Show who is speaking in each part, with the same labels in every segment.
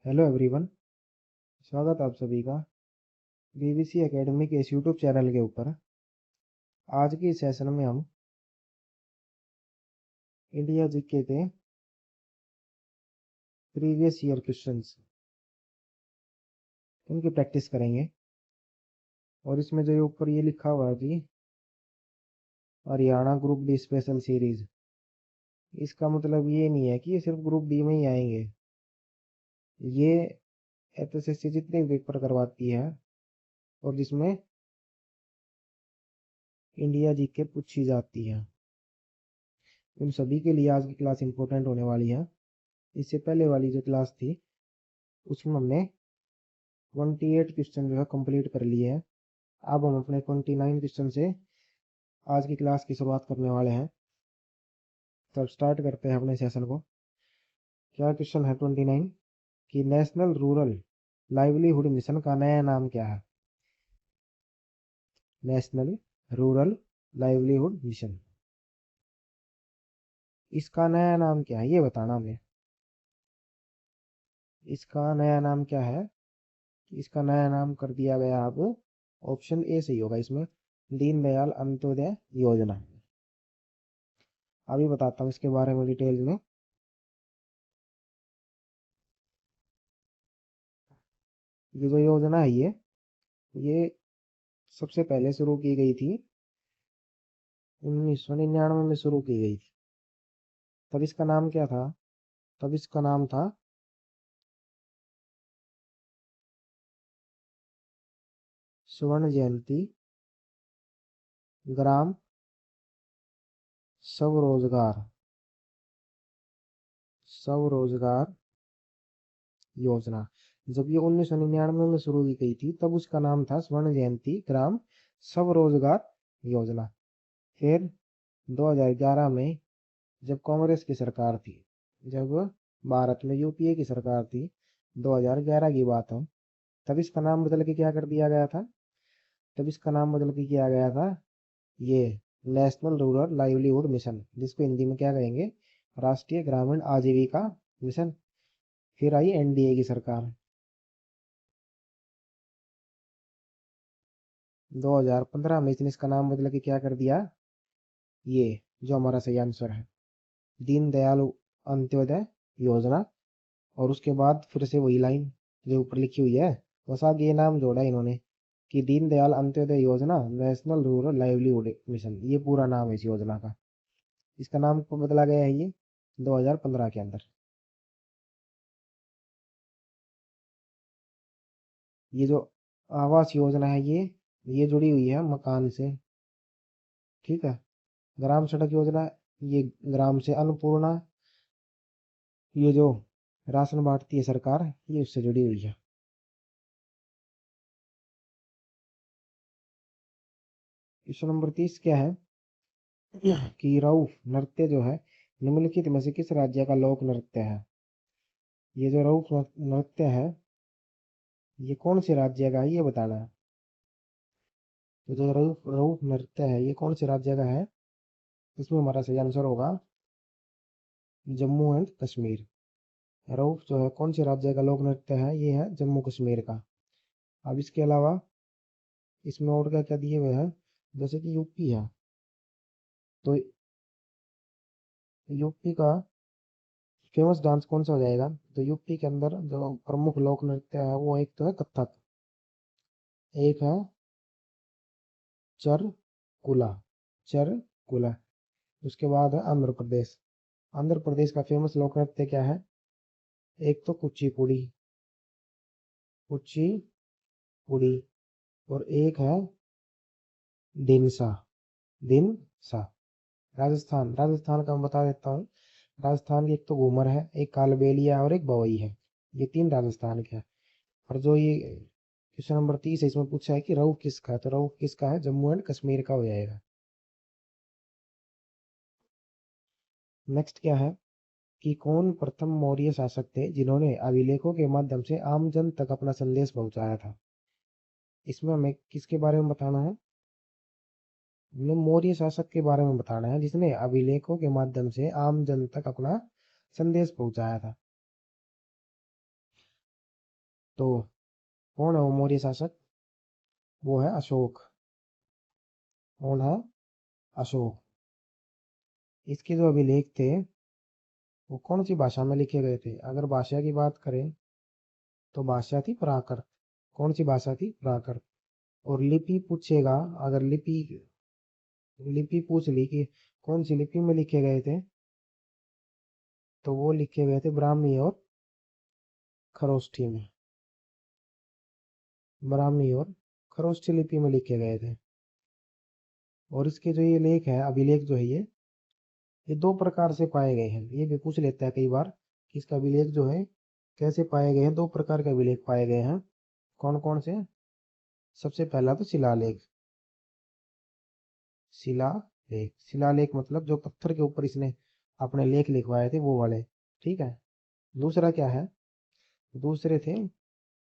Speaker 1: Hello everyone. स्वागत आप सभी का बीबीसी एकेडमी के इस यूट्यूब चैनल के ऊपर। आज की सेशन में हम इंडिया जीके के प्रीवियस ईयर क्वेश्चंस उनकी प्रैक्टिस करेंगे। और इसमें जो ऊपर ये लिखा हुआ है कि Haryana group D special series, इसका मतलब ये नहीं है कि ये सिर्फ ग्रुप डी में ही आएंगे। ये एसएससी जितने भी पेपर करवाती है और जिसमें इंडिया जीके पूछी जाती है, उन सभी के लिए आज की क्लास इंपॉर्टेंट होने वाली है। इससे पहले वाली जो क्लास थी उसमें हमने 28 क्वेश्चन जो है कंप्लीट कर लिए हैं। अब हम अपने 29 क्वेश्चन से आज की क्लास की शुरुआत करने वाले हैं। तब स्टार्ट करते हैं अपने सेशन को। क्या क्वेश्चन है 29 कि नेशनल रूरल लाइवलीहुड मिशन का नया नाम क्या है। नेशनल रूरल लाइवलीहुड मिशन, इसका नया नाम क्या है ये बताना हमें। इसका नया नाम क्या है? इसका नया नाम कर दिया गया अब ऑप्शन ए सही होगा इसमें, दीनदयाल अंत्योदय योजना। अभी बताता हूँ इसके बारे में डिटेल में। ये जो योजना है ये सबसे पहले शुरू की गई थी 1999 में शुरू की गई थी। तब इसका नाम क्या था? तब इसका नाम था स्वर्ण जयंती ग्राम स्वरोजगार स्वरोजगार योजना। जब ये 1999 में शुरू की गई थी तब उसका नाम था स्वर्ण जयंती ग्राम स्वरोजगार योजना। फिर 2011 में जब कांग्रेस की सरकार थी, जब भारत में यूपीए की सरकार थी, 2011 की बात है, तब इसका नाम बदल के क्या कर दिया गया था? तब इसका नाम बदल के किया गया था ये नेशनल रूरल लाइवलीहुड मिशन, जिसको हिंदी में क्या कहेंगे? राष्ट्रीय ग्रामीण आजीविका मिशन। फिर आई एनडीए की सरकार। 2015 में इसने इसका नाम बदल के क्या कर दिया? ये जो हमारा सही आंसर है, दीनदयाल अंत्योदय योजना। और उसके बाद फिर से वही लाइन जो ऊपर लिखी हुई है, बस आगे ये नाम जोड़ा इन्होंने कि दीनदयाल अंत्योदय योजना नेशनल रूरल लाइवलीहुड मिशन, ये पूरा नाम है इस योजना का। इसका नाम को बदला गया है ये 2015 के अंदर। ये जो आवास योजना है ये जुड़ी हुई है मकान से। ठीक है। ग्राम सड़क योजना, ये ग्राम से अन्नपूर्णा, ये जो राशन बांटती है सरकार, ये उससे जुड़ी हुई है। क्वेश्चन नंबर 30 क्या है कि रऊफ नृत्य जो है निम्नलिखित में से किस राज्य का लोक नृत्य है। ये जो रऊफ नृत्य है ये कौन से राज्य का है ये बताना है। तो जो रऊफ रऊफ नृत्य है ये कौन से राज्य का है? इसमें हमारा सही आंसर होगा जम्मू एंड कश्मीर। रऊफ जो है कौन से राज्य का लोक नृत्य है? ये है जम्मू कश्मीर का। अब इसके अलावा इसमें और क्या क्या दिए हुए हैं, जैसे कि यूपी है, तो यूपी का फेमस डांस कौन सा हो जाएगा? तो यूपी के अंदर जो प्रमुख लोक नृत्य है वो एक तो है कथक, एक है चरकुला चरकुला। उसके बाद है आंध्र प्रदेश। आंध्र प्रदेश का फेमस लोक नृत्य क्या है? एक तो कुचिपुड़ी कुचिपुड़ी, और एक है दिनसा दिनसा। राजस्थान राजस्थान का मैं बता देता हूँ। राजस्थान की एक तो घूमर है, एक कालबेलिया और एक बवई है। ये तीन राजस्थान के हैं। और जो ये क्वेश्चन नंबर 30 है इसमें पूछा है कि रऊ किसका है, तो रऊ किसका है? जम्मू एंड कश्मीर का हो जाएगा। नेक्स्ट क्या है कि कौन प्रथम मौर्य शासक थे जिन्होंने अभिलेखों के माध्यम से आम जन तक अपना संदेश पहुंचाया था। इसमें हमें किसके बारे में बताना है? हमें मौर्य शासक के बारे में बताना है जिसने अभिलेखों के माध्यम से आम जन तक अपना संदेश पहुंचाया था। तो कौन है वो मौर्य शासक? वो है अशोक। कौन है? अशोक। इसके जो अभिलेख थे वो कौन सी भाषा में लिखे गए थे? अगर भाषा की बात करें तो भाषा थी प्राकृत। कौन सी भाषा थी? प्राकृत। और लिपि पूछेगा, अगर लिपि लिपि पूछ ली कि कौन सी लिपि में लिखे गए थे, तो वो लिखे गए थे ब्राह्मी और खरोष्ठी में। ब्राह्मी और खरोष्ठी लिपि में लिखे गए थे। और इसके जो ये लेख है, अभिलेख जो है ये दो प्रकार से पाए गए हैं। ये भी पूछ लेता है कई बार कि इसका अभिलेख जो है कैसे पाए गए हैं। दो प्रकार के अभिलेख पाए गए हैं। कौन कौन से? सबसे पहला तो शिलालेख। शिलालेख, शिलालेख मतलब जो पत्थर के ऊपर इसने अपने लेख लिखवाए थे वो वाले। ठीक है। दूसरा क्या है? दूसरे थे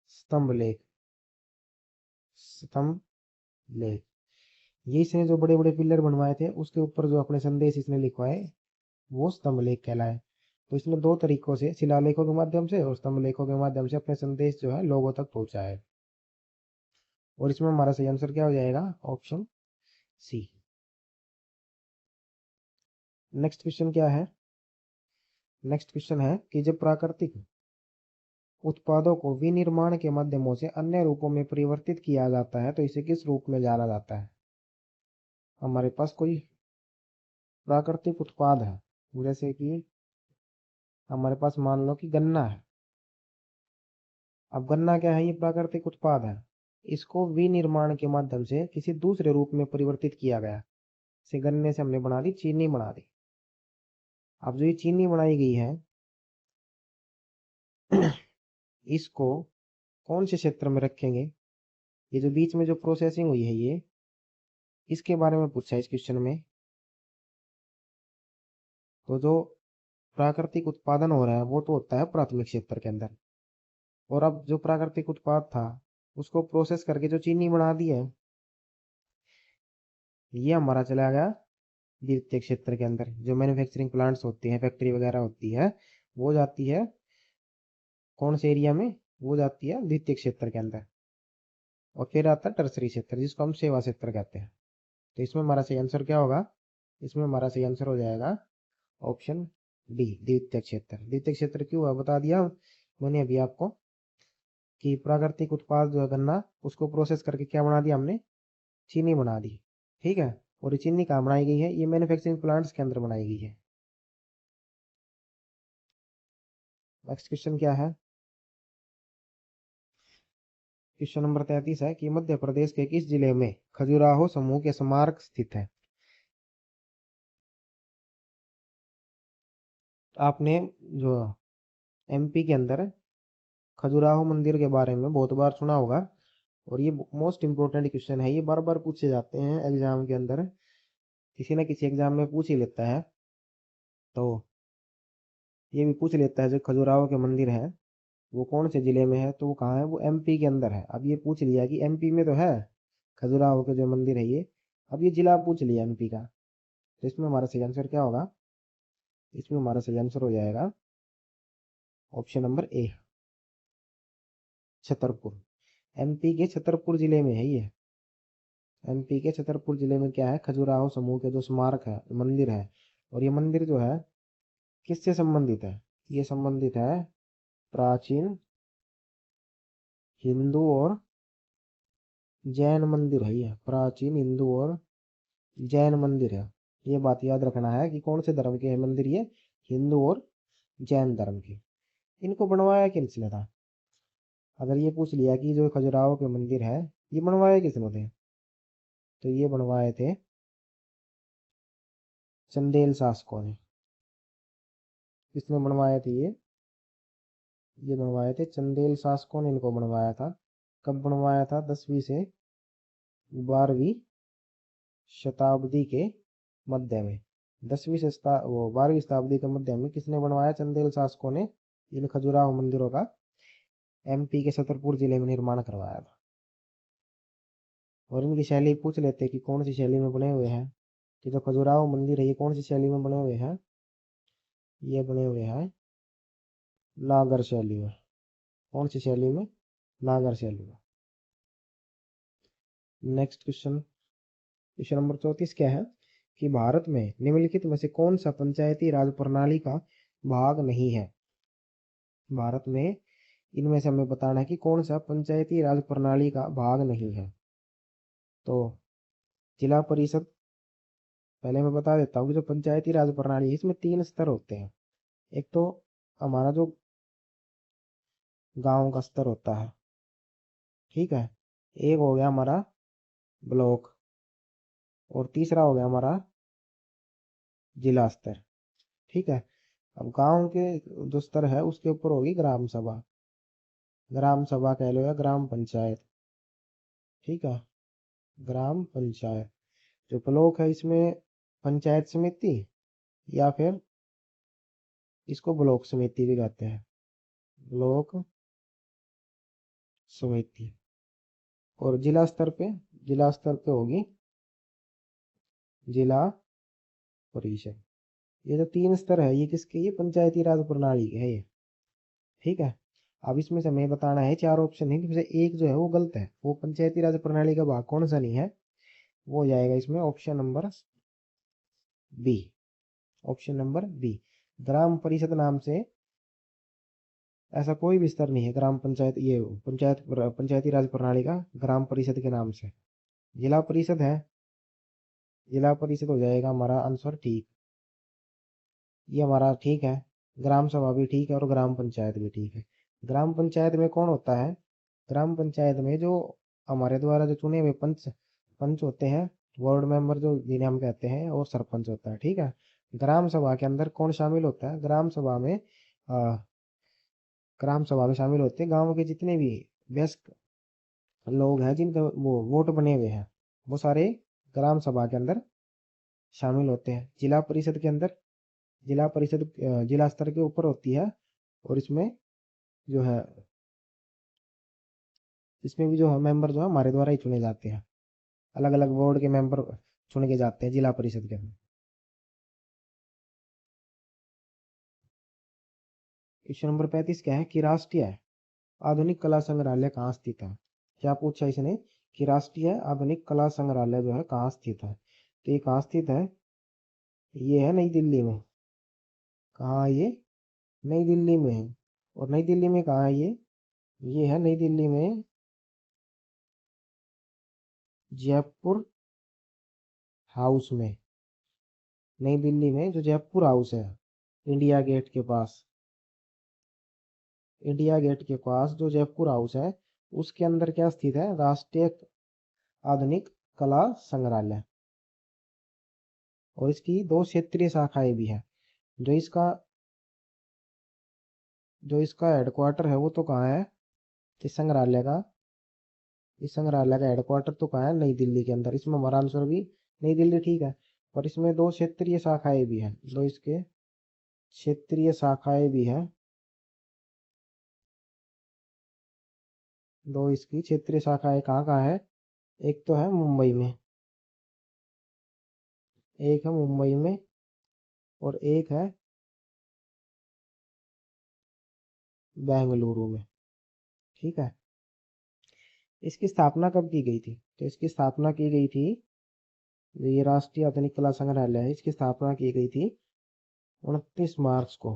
Speaker 1: स्तंभ लेख। स्तंभ लेख, ये इसने जो बड़े बड़े पिलर बनवाए थे उसके ऊपर जो अपने संदेश इसने लिखवाए वो स्तंभ लेख कहलाए। तो इसने दो तरीकों से, शिलालेखों के माध्यम से और स्तंभ लेखों के माध्यम से अपने संदेश जो है लोगों तक पहुंचाए। और इसमें हमारा सही आंसर क्या हो जाएगा? Option C. नेक्स्ट क्वेश्चन क्या है? नेक्स्ट क्वेश्चन है कि जब प्राकृतिक उत्पादों को विनिर्माण के माध्यमों से अन्य रूपों में परिवर्तित किया जाता है तो इसे किस रूप में जाना जाता है? हमारे पास कोई प्राकृतिक उत्पाद है, जैसे कि हमारे पास मान लो कि गन्ना है। अब गन्ना क्या है? ये प्राकृतिक उत्पाद है। इसको विनिर्माण के माध्यम से किसी दूसरे रूप में परिवर्तित किया गया। से गन्ने से हमने बना दी चीनी, बना दी। अब जो ये चीनी बनाई गई है इसको कौन से क्षेत्र में रखेंगे? ये जो बीच में जो प्रोसेसिंग हुई है ये, इसके बारे में पूछा है इस क्वेश्चन में। तो जो प्राकृतिक उत्पादन हो रहा है वो तो होता है प्राथमिक क्षेत्र के अंदर। और अब जो प्राकृतिक उत्पाद था उसको प्रोसेस करके जो चीनी बना दी है, ये हमारा चला गया द्वितीय क्षेत्र के अंदर। जो मैन्युफैक्चरिंग प्लांट्स होती हैं, फैक्ट्री वगैरह होती है, वो जाती है कौन से एरिया में? वो जाती है द्वितीय क्षेत्र के अंदर। और फिर आता है टर्सरी क्षेत्र जिसको हम सेवा क्षेत्र कहते हैं। तो इसमें हमारा सही आंसर क्या होगा? इसमें हमारा सही आंसर हो जाएगा ऑप्शन डी, द्वितीय क्षेत्र। द्वितीय क्षेत्र क्यों हुआ बता दिया मैंने अभी आपको कि प्राकृतिक उत्पाद जो है गन्ना, उसको प्रोसेस करके क्या बना दिया हमने? चीनी बना दी। ठीक है। और ये चीनी कहाँ बनाई गई है? ये मैन्युफैक्चरिंग प्लांट्स के अंदर बनाई गई है। नेक्स्ट क्वेश्चन क्या है? क्वेश्चन नंबर 33 है कि मध्य प्रदेश के किस जिले में खजुराहो समूह के स्मारक स्थित है? आपने जो एमपी के अंदर खजुराहो मंदिर के बारे में बहुत बार सुना होगा। और ये मोस्ट इंपोर्टेंट क्वेश्चन है, ये बार बार पूछे जाते हैं एग्जाम के अंदर। किसी ना किसी एग्जाम में पूछ ही लेता है। तो ये भी पूछ लेता है जो खजुराहो के मंदिर है वो कौन से जिले में है, तो वो कहाँ है? वो एमपी के अंदर है। अब ये पूछ लिया कि एमपी में तो है खजुराहो के जो मंदिर है ये। अब ये जिला पूछ लिया एमपी का, तो इसमें हमारा सही आंसर क्या होगा? इसमें हमारा सही आंसर हो जाएगा option number A, Chhatarpur. MP के छतरपुर जिले में है ये। एमपी के छतरपुर जिले में क्या है? खजुराहो समूह के जो स्मारक है, मंदिर है। और ये मंदिर जो है किससे संबंधित है? ये संबंधित है प्राचीन हिंदू और जैन मंदिर है। ये प्राचीन हिंदू और जैन मंदिर है। ये बात याद रखना है कि कौन से धर्म के हैं मंदिर ये? हिंदू और जैन धर्म के। इनको बनवाया किसने था? अगर ये पूछ लिया कि जो खजुराहो के मंदिर है ये बनवाए किसने थे, तो ये बनवाए थे चंदेल शासकों ने। किसने बनवाए थे ये बनवाए थे चंदेल शासकों ने इनको बनवाया था। कब बनवाया था? 10वीं से 12वीं शताब्दी के मध्य में। 10वीं से वो 12वीं शताब्दी के मध्य में किसने बनवाया? चंदेल शासकों ने इन खजुराहो मंदिरों का एमपी के छतरपुर जिले में निर्माण करवाया था। और इनकी शैली पूछ लेते हैं कि कौन सी शैली में बने हुए हैं। कि जो खजुराहो मंदिर है ये कौन सी शैली में बने हुए हैं? ये बने हुए हैं नागर शैली में। कौन सी शैली में? नागर सैलूला। नेक्स्ट क्वेश्चन, क्वेश्चन नंबर 34 क्या है कि भारत में निम्नलिखित में से कौन सा पंचायती राज प्रणाली का भाग नहीं है। भारत में इनमें से हमें बताना है कि कौन सा पंचायती राज प्रणाली का भाग नहीं है। तो जिला परिषद, पहले मैं बता देता हूँ कि जो पंचायती राज प्रणाली है इसमें 3 स्तर होते हैं। एक तो हमारा जो गांव का स्तर होता है, ठीक है, एक हो गया हमारा ब्लॉक, और तीसरा हो गया हमारा जिला स्तर, ठीक है। अब गांव के जो स्तर है उसके ऊपर होगी ग्राम सभा, ग्राम सभा कह लो या ग्राम पंचायत, ठीक है, ग्राम पंचायत। जो ब्लॉक है इसमें पंचायत समिति, या फिर इसको ब्लॉक समिति भी कहते हैं, ब्लॉक समिति। और जिला स्तर पे होगी जिला परिषद। ये जो 3 स्तर है ये किसके, ये पंचायती राज प्रणाली के है ये, ठीक है। अब इसमें से हमें बताना है, 4 ऑप्शन है, जिसमें से एक जो है वो गलत है, वो पंचायती राज प्रणाली का भाग कौन सा नहीं है, वो हो जाएगा इसमें option number B. Option number B, ग्राम परिषद नाम से ऐसा कोई भी स्तर नहीं है ग्राम पंचायत, ये पंचायती राज प्रणाली का ग्राम परिषद के नाम से। जिला परिषद है, जिला परिषद हो जाएगा हमारा आंसर ठीक, ये हमारा ठीक है। ग्राम सभा भी ठीक है और ग्राम पंचायत भी ठीक है। ग्राम पंचायत में कौन होता है, ग्राम पंचायत में जो हमारे द्वारा जो चुने हुए पंच पंच होते हैं, वार्ड मेंबर जो जिन्हें हम कहते हैं, और सरपंच होता है, ठीक है। ग्राम सभा के अंदर कौन शामिल होता है, ग्राम सभा में शामिल होते हैं गांव के जितने भी वयस्क लोग हैं जिनका वो वोट बने हुए हैं, वो सारे ग्राम सभा के अंदर शामिल होते हैं। जिला परिषद के अंदर, जिला परिषद जिला स्तर के ऊपर होती है, और इसमें जो है, इसमें भी जो है मेंबर जो है हमारे द्वारा ही चुने जाते हैं, अलग अलग वार्ड के मेंबर चुने के जाते हैं जिला परिषद के अंदर। क्वेश्चन नंबर 35 क्या है कि राष्ट्रीय आधुनिक कला संग्रहालय कहाँ स्थित है। क्या पूछा इसने कि राष्ट्रीय आधुनिक कला संग्रहालय जो है कहाँ स्थित है, तो ये कहाँ स्थित है, ये है नई दिल्ली में। कहाँ है ये, नई दिल्ली में है। और नई दिल्ली में कहाँ है ये है नई दिल्ली में जयपुर हाउस में। नई दिल्ली में जो जयपुर हाउस है, इंडिया गेट के पास, इंडिया गेट के पास जो जयपुर हाउस है, उसके अंदर क्या स्थित है, राष्ट्रीय आधुनिक कला संग्रहालय। और इसकी 2 क्षेत्रीय शाखाएं भी है। जो इसका जो इसका हेडक्वार्टर है वो तो कहाँ है, इस संग्रहालय का, इस संग्रहालय का हेडक्वार्टर तो कहाँ है, नई दिल्ली के अंदर। इसमें हमारा आंसर भी नई दिल्ली ठीक है। और इसमें 2 क्षेत्रीय शाखाएं भी हैं, 2 इसके क्षेत्रीय शाखाएं भी हैं, 2 इसकी क्षेत्रीय शाखाएं कहाँ कहाँ है, एक तो है मुंबई में, एक है मुंबई में, और एक है बेंगलुरु में, ठीक है। इसकी स्थापना कब की गई थी, तो इसकी स्थापना की गई थी, जो ये राष्ट्रीय आधुनिक कला संग्रहालय है इसकी स्थापना की गई थी 29 मार्च को,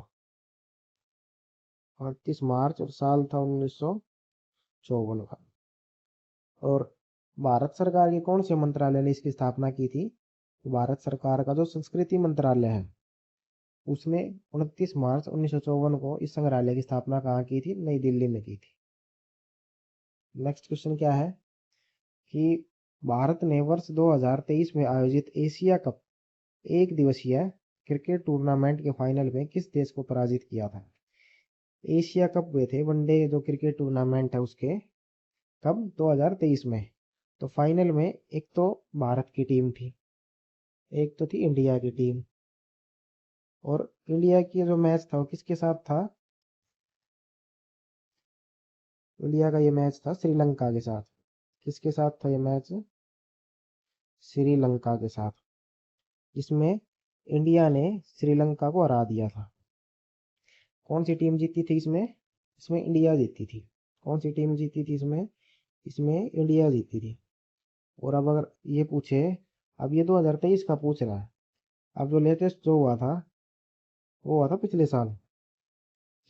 Speaker 1: 29 मार्च, और साल था 1954 का। और भारत सरकार के कौन से मंत्रालय ने इसकी स्थापना की थी, तो भारत सरकार का जो संस्कृति मंत्रालय है उसने 29 मार्च 1954 को इस संग्रहालय की स्थापना कहाँ की थी, नई दिल्ली में की थी। नेक्स्ट क्वेश्चन क्या है कि भारत ने वर्ष 2023 में आयोजित एशिया कप एक दिवसीय क्रिकेट टूर्नामेंट के फाइनल में किस देश को पराजित किया था। एशिया कप हुए थे वनडे जो क्रिकेट टूर्नामेंट है उसके, कब, 2023 में। तो फाइनल में एक तो भारत की टीम थी, एक तो थी इंडिया की टीम। और इंडिया की जो मैच था वो किसके साथ था, इंडिया का ये मैच था श्रीलंका के साथ। किसके साथ था ये मैच, श्रीलंका के साथ, जिसमें इंडिया ने श्रीलंका को हरा दिया था। कौन सी टीम जीती थी इसमें, इसमें इंडिया जीती थी। कौन सी टीम जीती थी इसमें? इसमें इंडिया जीती थी। और अब अगर ये पूछे, अब ये 2023 का पूछ रहा है, अब जो लेटेस्ट जो हुआ था वो हुआ था पिछले साल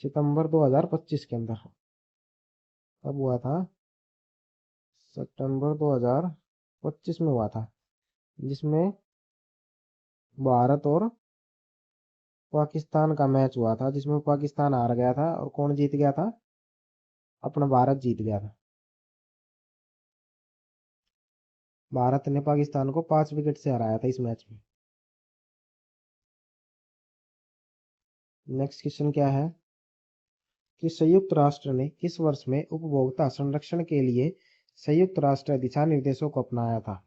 Speaker 1: सितंबर 2025 के अंदर। तब हुआ था सितंबर 2025 में हुआ था, जिसमें भारत और पाकिस्तान का मैच हुआ था, जिसमें पाकिस्तान हार गया था और कौन जीत गया था? अपना भारत जीत गया था। भारत ने पाकिस्तान को 5 विकेट से हराया था इस मैच में। नेक्स्ट क्वेश्चन क्या है कि संयुक्त राष्ट्र ने किस वर्ष में उपभोक्ता संरक्षण के लिए संयुक्त राष्ट्र दिशा निर्देशों को अपनाया था?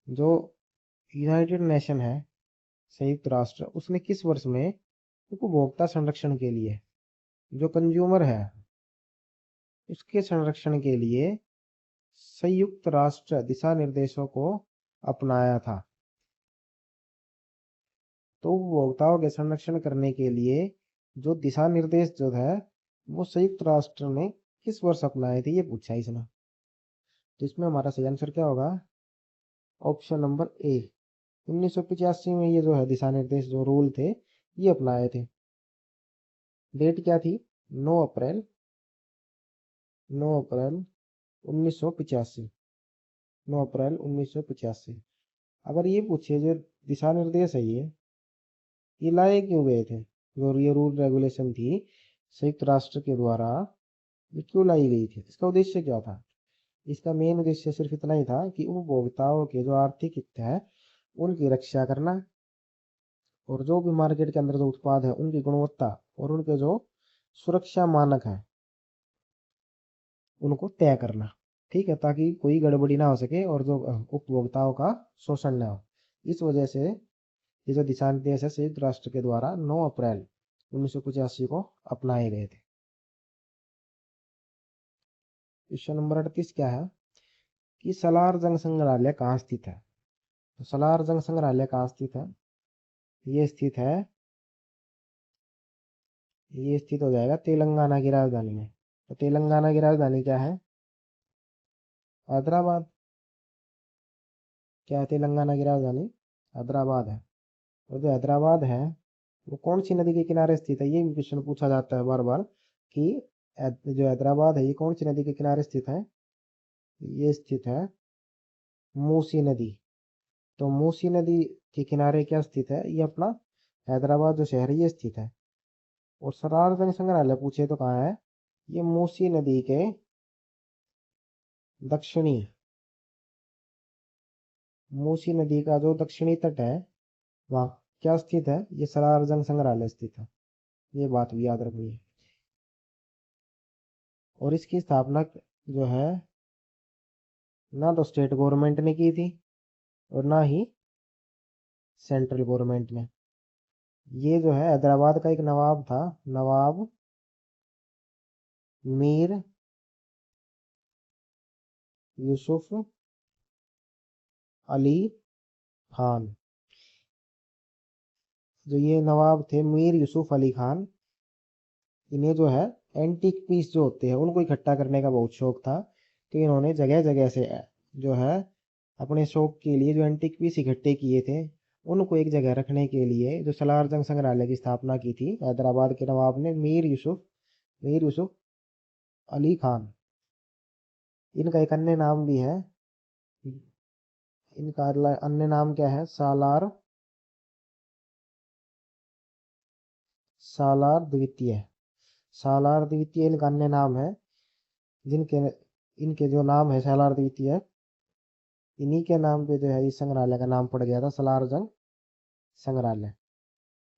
Speaker 1: जो यूनाइटेड नेशन है, संयुक्त राष्ट्र, उसने किस वर्ष में उपभोक्ता संरक्षण के लिए, जो कंज्यूमर है उसके संरक्षण के लिए संयुक्त राष्ट्र दिशा निर्देशों को अपनाया था? तो उपभोक्ताओं के संरक्षण करने के लिए जो दिशा निर्देश जो है वो संयुक्त राष्ट्र ने किस वर्ष अपनाए थे, ये पूछा है इसने। तो इसमें हमारा सही आंसर क्या होगा? ऑप्शन नंबर ए, 1985 में ये जो है दिशा निर्देश जो रूल थे ये अपनाए थे। डेट क्या थी? 9 अप्रैल 9 अप्रैल 1985। 9 अप्रैल 1985। अगर ये पूछे जो दिशा निर्देश है ये लाए क्यों गए थे, जो ये रूल रेगुलेशन थी संयुक्त राष्ट्र के द्वारा, ये क्यों लाई गई थी, इसका उद्देश्य क्या था? इसका मेन उद्देश्य सिर्फ इतना ही था कि उपभोक्ताओं के जो आर्थिक हित है उनकी रक्षा करना, और जो भी मार्केट के अंदर जो उत्पाद है उनकी गुणवत्ता और उनके जो सुरक्षा मानक है उनको तय करना। ठीक है, ताकि कोई गड़बड़ी ना हो सके और जो उपभोक्ताओं का शोषण ना हो। इस वजह से ये जो दिशा निर्देश है संयुक्त राष्ट्र के द्वारा 9 अप्रैल 1985 को अपनाए गए थे। क्वेश्चन नंबर 38 क्या है कि सलार जंग संग्रहालय कहाँ स्थित है? तो सलार जंग संग्रहालय कहाँ स्थित है? ये स्थित हो जाएगा तेलंगाना की राजधानी में। तो तेलंगाना की राजधानी क्या है? हैदराबाद। क्या है तेलंगाना की राजधानी? हैदराबाद है। और जो हैदराबाद है वो कौन सी नदी के किनारे स्थित है, ये भी क्वेश्चन पूछा जाता है बार बार कि जो हैदराबाद है ये कौन सी नदी के किनारे स्थित है? ये स्थित है मूसी नदी। तो मूसी नदी के किनारे क्या स्थित है? ये अपना हैदराबाद जो शहर है ये स्थित है। और सलार जंग संग्रहालय पूछे तो कहाँ है? ये मूसी नदी के दक्षिणी, मूसी नदी का जो दक्षिणी तट है वहाँ क्या स्थित है? ये सलार जंग संग्रहालय स्थित है। ये बात भी याद रखनी है। और इसकी स्थापना जो है ना तो स्टेट गवर्नमेंट ने की थी और ना ही सेंट्रल गवर्नमेंट ने। ये जो है हैदराबाद का एक नवाब था, नवाब मीर यूसुफ अली खान। जो ये नवाब थे मीर यूसुफ अली खान, इन्हें जो है एंटीक पीस जो होते हैं उनको इकट्ठा करने का बहुत शौक था। तो इन्होंने जगह जगह से जो है अपने शौक के लिए जो एंटीक पीस इकट्ठे किए थे उनको एक जगह रखने के लिए जो सलार जंग संग्रहालय की स्थापना की थी हैदराबाद के नवाब ने, मीर यूसुफ अली खान। इनका एक अन्य नाम भी है, इनका अन्य नाम क्या है? सालार द्वितीय। सालार द्वितीय इनका अन्य नाम है। जिनके इनके जो नाम है सालार द्वितीय, इन्हीं के नाम पे जो है इस संग्रहालय का नाम पड़ गया था सलार जंग संग्रहालय।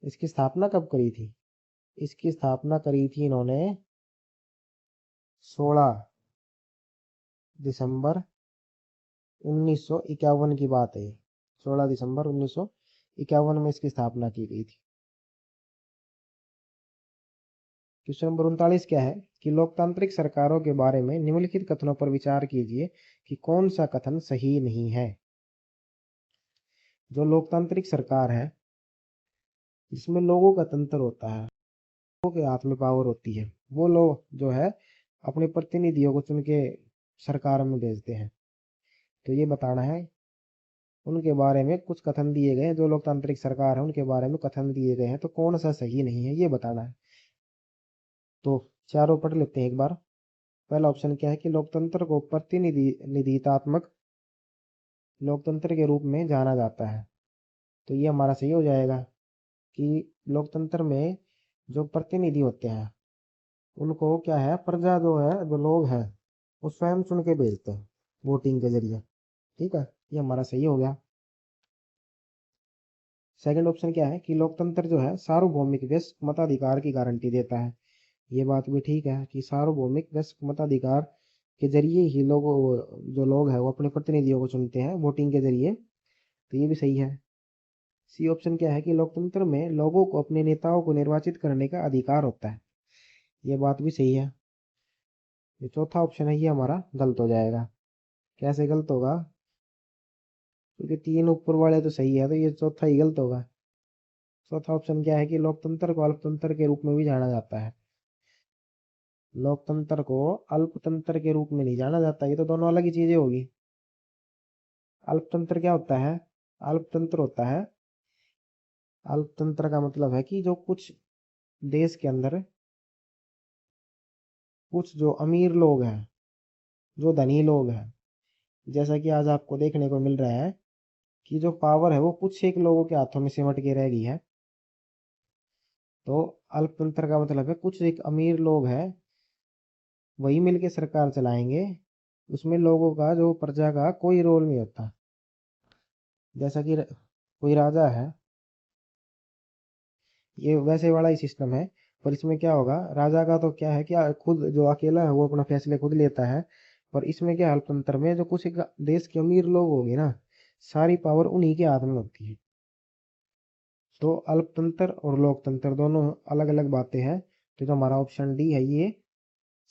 Speaker 1: इसकी स्थापना कब करी थी? इसकी स्थापना करी थी इन्होंने 16 दिसंबर 1951 की बात है। 16 दिसंबर 1951 में इसकी स्थापना की गई थी। क्वेश्चन नंबर 39 क्या है कि लोकतांत्रिक सरकारों के बारे में निम्नलिखित कथनों पर विचार कीजिए कि कौन सा कथन सही नहीं है। जो लोकतांत्रिक सरकार है इसमें लोगों का तंत्र होता है, के हाथ में पावर होती है, वो लोग जो है अपने प्रतिनिधियों को चुन के सरकार में भेजते हैं। तो ये बताना है, उनके बारे में कुछ कथन दिए गए हैं, जो लोकतांत्रिक सरकार है उनके बारे में कथन दिए गए हैं, तो कौन सा सही नहीं है ये बताना है। तो चारों पढ़ लेते हैं एक बार। पहला ऑप्शन क्या है कि लोकतंत्र को प्रतिनिधितात्मक लोकतंत्र के रूप में जाना जाता है। तो ये हमारा सही हो जाएगा कि लोकतंत्र में जो प्रतिनिधि होते हैं उनको क्या है, प्रजा जो है, जो लोग हैं, वो स्वयं चुन के भेजते हैं वोटिंग के जरिए। ठीक है, ये हमारा सही हो गया। सेकंड ऑप्शन क्या है कि लोकतंत्र जो है सार्वभौमिक वयस्क मताधिकार की गारंटी देता है। ये बात भी ठीक है कि सार्वभौमिक वयस्क मताधिकार के जरिए ही जो लोग हैं वो अपने प्रतिनिधियों को चुनते हैं वोटिंग के जरिए। तो ये भी सही है। सी ऑप्शन क्या है कि लोकतंत्र में लोगों को अपने नेताओं को निर्वाचित करने का अधिकार होता है। ये बात भी सही है। ये चौथा ऑप्शन है, ये हमारा गलत हो जाएगा। कैसे गलत होगा? क्योंकि तीन ऊपर वाले तो सही है, तो ये चौथा ही गलत होगा। चौथा ऑप्शन क्या है कि लोकतंत्र को अल्पतंत्र के रूप में भी जाना जाता है। लोकतंत्र को अल्पतंत्र के रूप में नहीं जाना जाता, ये तो दोनों अलग ही चीजें होगी। अल्पतंत्र क्या होता है? अल्पतंत्र होता है, अल्पतंत्र का मतलब है कि जो कुछ देश के अंदर कुछ जो अमीर लोग हैं, जो धनी लोग हैं, जैसा कि आज आपको देखने को मिल रहा है कि जो पावर है वो कुछ एक लोगों के हाथों में सिमट के रह गई है। तो अल्पतंत्र का मतलब है कुछ एक अमीर लोग हैं, वही मिलके सरकार चलाएंगे, उसमें लोगों का, जो प्रजा का कोई रोल नहीं होता। जैसा कि कोई राजा है, ये वैसे वाला ही सिस्टम है। पर इसमें क्या होगा, राजा का तो क्या है कि खुद जो अकेला है वो अपना फैसले खुद लेता है। पर इसमें क्या, अल्पतंत्र में जो कुछ एक देश के अमीर लोग होंगे ना, सारी पावर उन्हीं के हाथ में होती है। तो अल्पतंत्र और लोकतंत्र दोनों अलग अलग बातें हैं। तो जो हमारा ऑप्शन डी है ये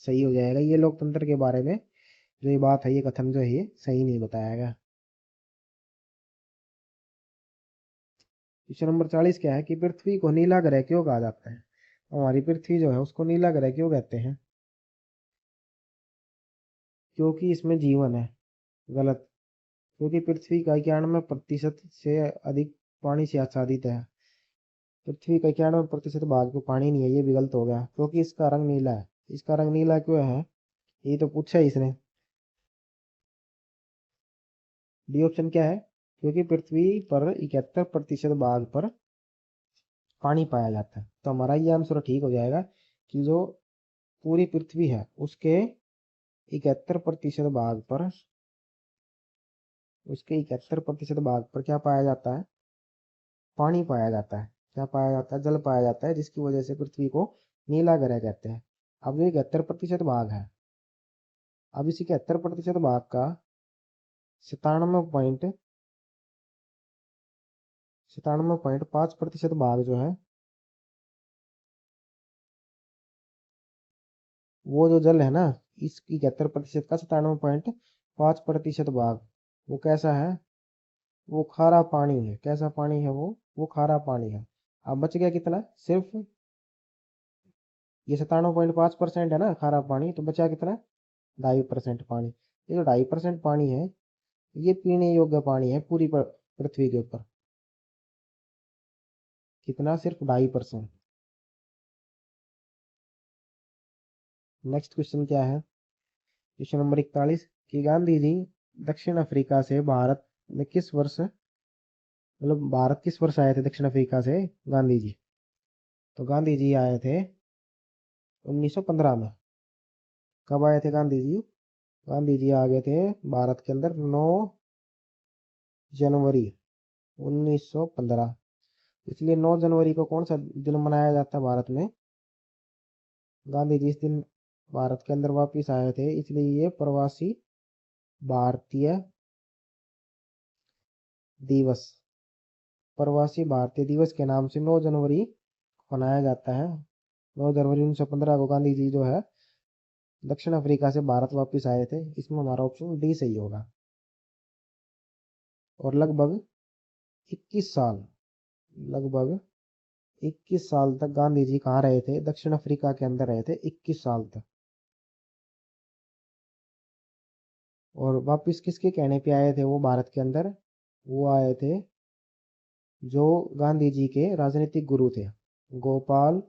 Speaker 1: सही हो जाएगा। ये लोकतंत्र के बारे में जो ये बात है, ये कथन जो है ये सही नहीं बताया गया। क्वेश्चन नंबर 40 क्या है कि पृथ्वी को नीला ग्रह क्यों कहा जाता है? हमारी पृथ्वी जो है उसको नीला ग्रह क्यों कहते हैं? क्योंकि इसमें जीवन है। गलत। क्योंकि पृथ्वी का 91% से अधिक पानी से आच्छादित है। पृथ्वी का 91% भाग तो पानी नहीं है, ये भी गलत हो गया। क्योंकि इसका रंग नीला है। इसका रंग नीला क्यों है, ये तो पूछा ही इसने। डी ऑप्शन क्या है? क्योंकि पृथ्वी पर 71% भाग पर पानी पाया जाता है। तो हमारा ये आंसर ठीक हो जाएगा कि जो पूरी पृथ्वी है उसके 71% भाग पर, उसके 71% भाग पर क्या पाया जाता है? पानी पाया जाता है। क्या पाया जाता है? जल पाया जाता है, जिसकी वजह से पृथ्वी को नीला ग्रह कहते हैं। अब जो 71% भाग है, अब इस 71% भाग का 97.5% भाग जो है, वो जो जल है ना, इस 71% का 97.5% भाग वो कैसा है? वो खारा पानी है। कैसा पानी है वो खारा पानी है। अब बच गया कितना? सिर्फ ये 97.5% है ना खारा पानी, तो बचा कितना? 2.5% पानी। ये जो 2.5% पानी है, ये पीने योग्य पानी है पूरी पृथ्वी के ऊपर। कितना? सिर्फ 2.5%। नेक्स्ट क्वेश्चन क्या है? क्वेश्चन नंबर 41 कि गांधी जी दक्षिण अफ्रीका से भारत में किस वर्ष, मतलब भारत किस वर्ष आए थे दक्षिण अफ्रीका से गांधी जी? तो गांधी जी आए थे 1915 में। कब आए थे गांधी जी? गांधी जी आ गए थे भारत के अंदर 9 जनवरी 1915। इसलिए 9 जनवरी को कौन सा दिन मनाया जाता है भारत में? गांधी जी इस दिन भारत के अंदर वापिस आए थे, इसलिए ये प्रवासी भारतीय दिवस, प्रवासी भारतीय दिवस के नाम से 9 जनवरी मनाया जाता है। 9 जनवरी 1915 को गांधी जी जो है दक्षिण अफ्रीका से भारत वापिस आए थे। इसमें हमारा ऑप्शन डी सही होगा। और लगभग 21 साल, लगभग 21 साल तक गांधी जी कहाँ रहे थे? दक्षिण अफ्रीका के अंदर रहे थे 21 साल तक। और वापिस किसके कहने पे आए थे वो भारत के अंदर? वो आए थे जो गांधी जी के राजनीतिक गुरु थे, गोपाल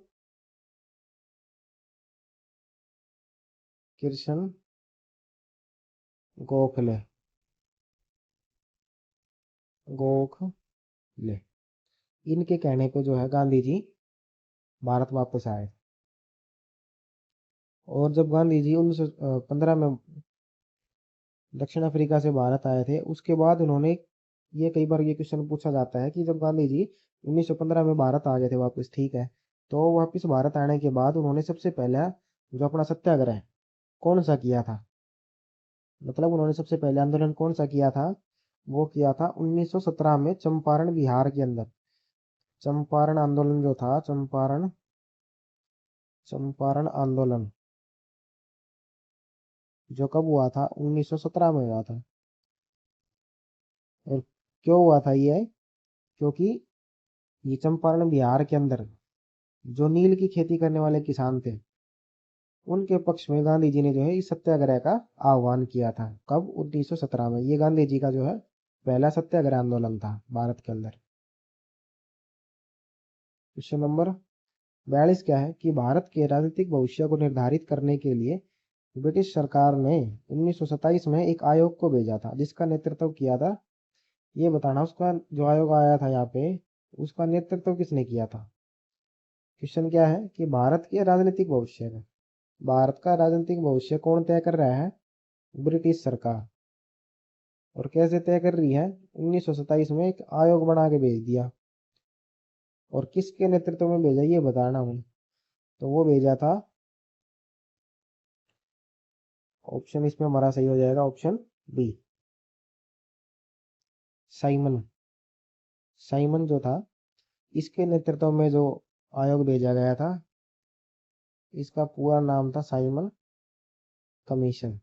Speaker 1: कृष्ण गोखले। गोखले, इनके कहने पे जो है गांधी जी भारत वापस आए। और जब गांधी जी 1915 में दक्षिण अफ्रीका से भारत आए थे, उसके बाद उन्होंने, ये कई बार ये क्वेश्चन पूछा जाता है कि जब गांधी जी 1915 में भारत आ गए थे वापस, ठीक है, तो वापस भारत आने के बाद उन्होंने सबसे पहला जो अपना सत्याग्रह कौन सा किया था? मतलब उन्होंने सबसे पहले आंदोलन कौन सा किया था? वो किया था 1917 में चंपारण बिहार के अंदर। चंपारण आंदोलन जो था, चंपारण आंदोलन जो कब हुआ था? 1917 में हुआ था। और क्यों हुआ था ये? क्योंकि ये चंपारण बिहार के अंदर जो नील की खेती करने वाले किसान थे, उनके पक्ष में गांधी जी ने जो है इस सत्याग्रह का आह्वान किया था। कब? 1917 में। ये गांधी जी का जो है पहला सत्याग्रह आंदोलन था भारत के अंदर। क्वेश्चन नंबर 42 क्या है कि भारत के राजनीतिक भविष्य को निर्धारित करने के लिए ब्रिटिश सरकार ने 1927 में एक आयोग को भेजा था, जिसका नेतृत्व किया था, ये बताना, उसका जो आयोग आया था यहाँ पे, उसका नेतृत्व किसने किया था? क्वेश्चन क्या है कि भारत के राजनीतिक भविष्य में, भारत का राजनीतिक भविष्य कौन तय कर रहा है? ब्रिटिश सरकार। और कैसे तय कर रही है? 1927 में एक आयोग बना के भेज दिया। और किसके नेतृत्व में भेजा ये बताना हूँ। तो वो भेजा था, ऑप्शन इसमें हमारा सही हो जाएगा, ऑप्शन बी, साइमन। साइमन जो था, इसके नेतृत्व में जो आयोग भेजा गया था, इसका पूरा नाम था साइमन कमीशन।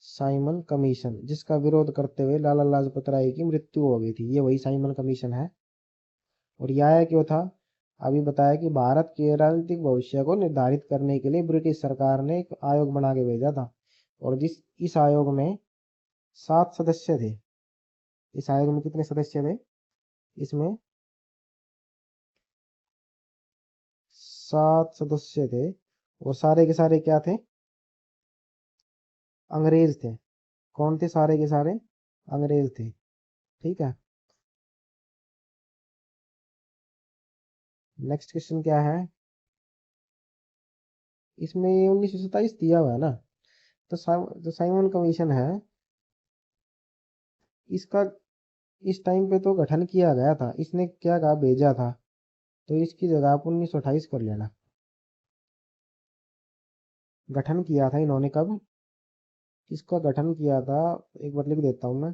Speaker 1: साइमन कमीशन, जिसका विरोध करते हुए लाला लाजपत राय की मृत्यु हो गई थी, ये वही साइमन कमीशन है। और यह आया क्यों था? अभी बताया कि भारत के राजनीतिक भविष्य को निर्धारित करने के लिए ब्रिटिश सरकार ने एक आयोग बना के भेजा था। और इस आयोग में 7 सदस्य थे। इस आयोग में कितने सदस्य थे? इसमें 7 सदस्य थे। और सारे के सारे क्या थे? अंग्रेज थे। कौन थे सारे के सारे? अंग्रेज थे। ठीक है। नेक्स्ट क्वेश्चन क्या है? इसमें 1927 दिया हुआ है ना, तो जो साइमन कमीशन है, इसका इस टाइम पे तो गठन किया गया था, इसने क्या कहा? भेजा था। तो इसकी जगह आप 1928 कर लेना। गठन किया था इन्होंने कब? इसका गठन किया था, एक बार लिख देता हूँ मैं।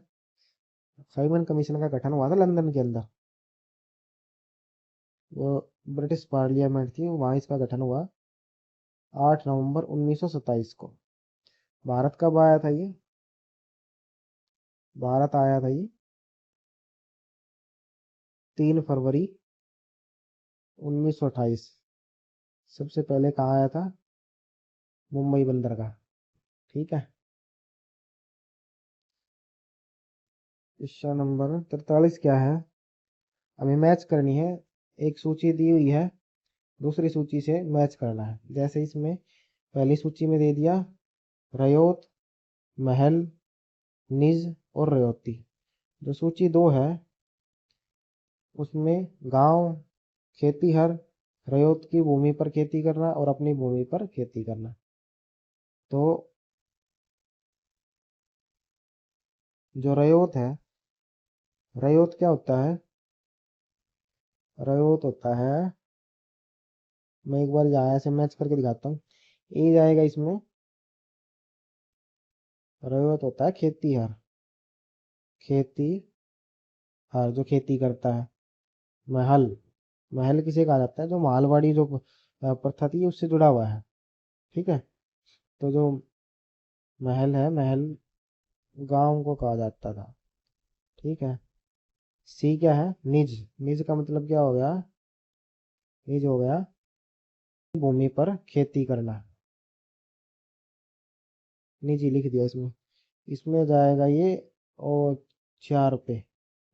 Speaker 1: साइमन कमीशन का गठन हुआ था लंदन के अंदर। वो ब्रिटिश पार्लियामेंट थी, वहाँ इसका गठन हुआ 8 नवंबर 1927 को। भारत कब आया था ये? भारत आया था ये 3 फरवरी 1928। सबसे पहले कहाँ आया था? मुंबई बंदरगाह। ठीक है। क्वेश्चन नंबर 43 क्या है? हमें मैच करनी है। एक सूची दी हुई है, दूसरी सूची से मैच करना है। जैसे इसमें पहली सूची में दे दिया रयोत, महल, निज और रयोती। जो सूची 2 है, उसमें गांव, खेतीहर, रयोत की भूमि पर खेती करना और अपनी भूमि पर खेती करना। तो जो रयोत है, रयोत क्या होता है? रयोत होता है, मैं एक बार यहाँ से मैच करके दिखाता हूँ। ए जाएगा इसमें, रयोत होता है खेतीहर। खेती हर जो खेती करता है। महल, महल किसे कहा जाता है? जो मालवाड़ी जो प्रथा थी उससे जुड़ा हुआ है। ठीक है। तो जो महल है, महल गांव को कहा जाता था। ठीक है। सी क्या है? निज। निज का मतलब क्या हो गया? ये जो हो गया भूमि पर खेती करना, निजी लिख दिया इसमें। इसमें जाएगा ये और 4 पे,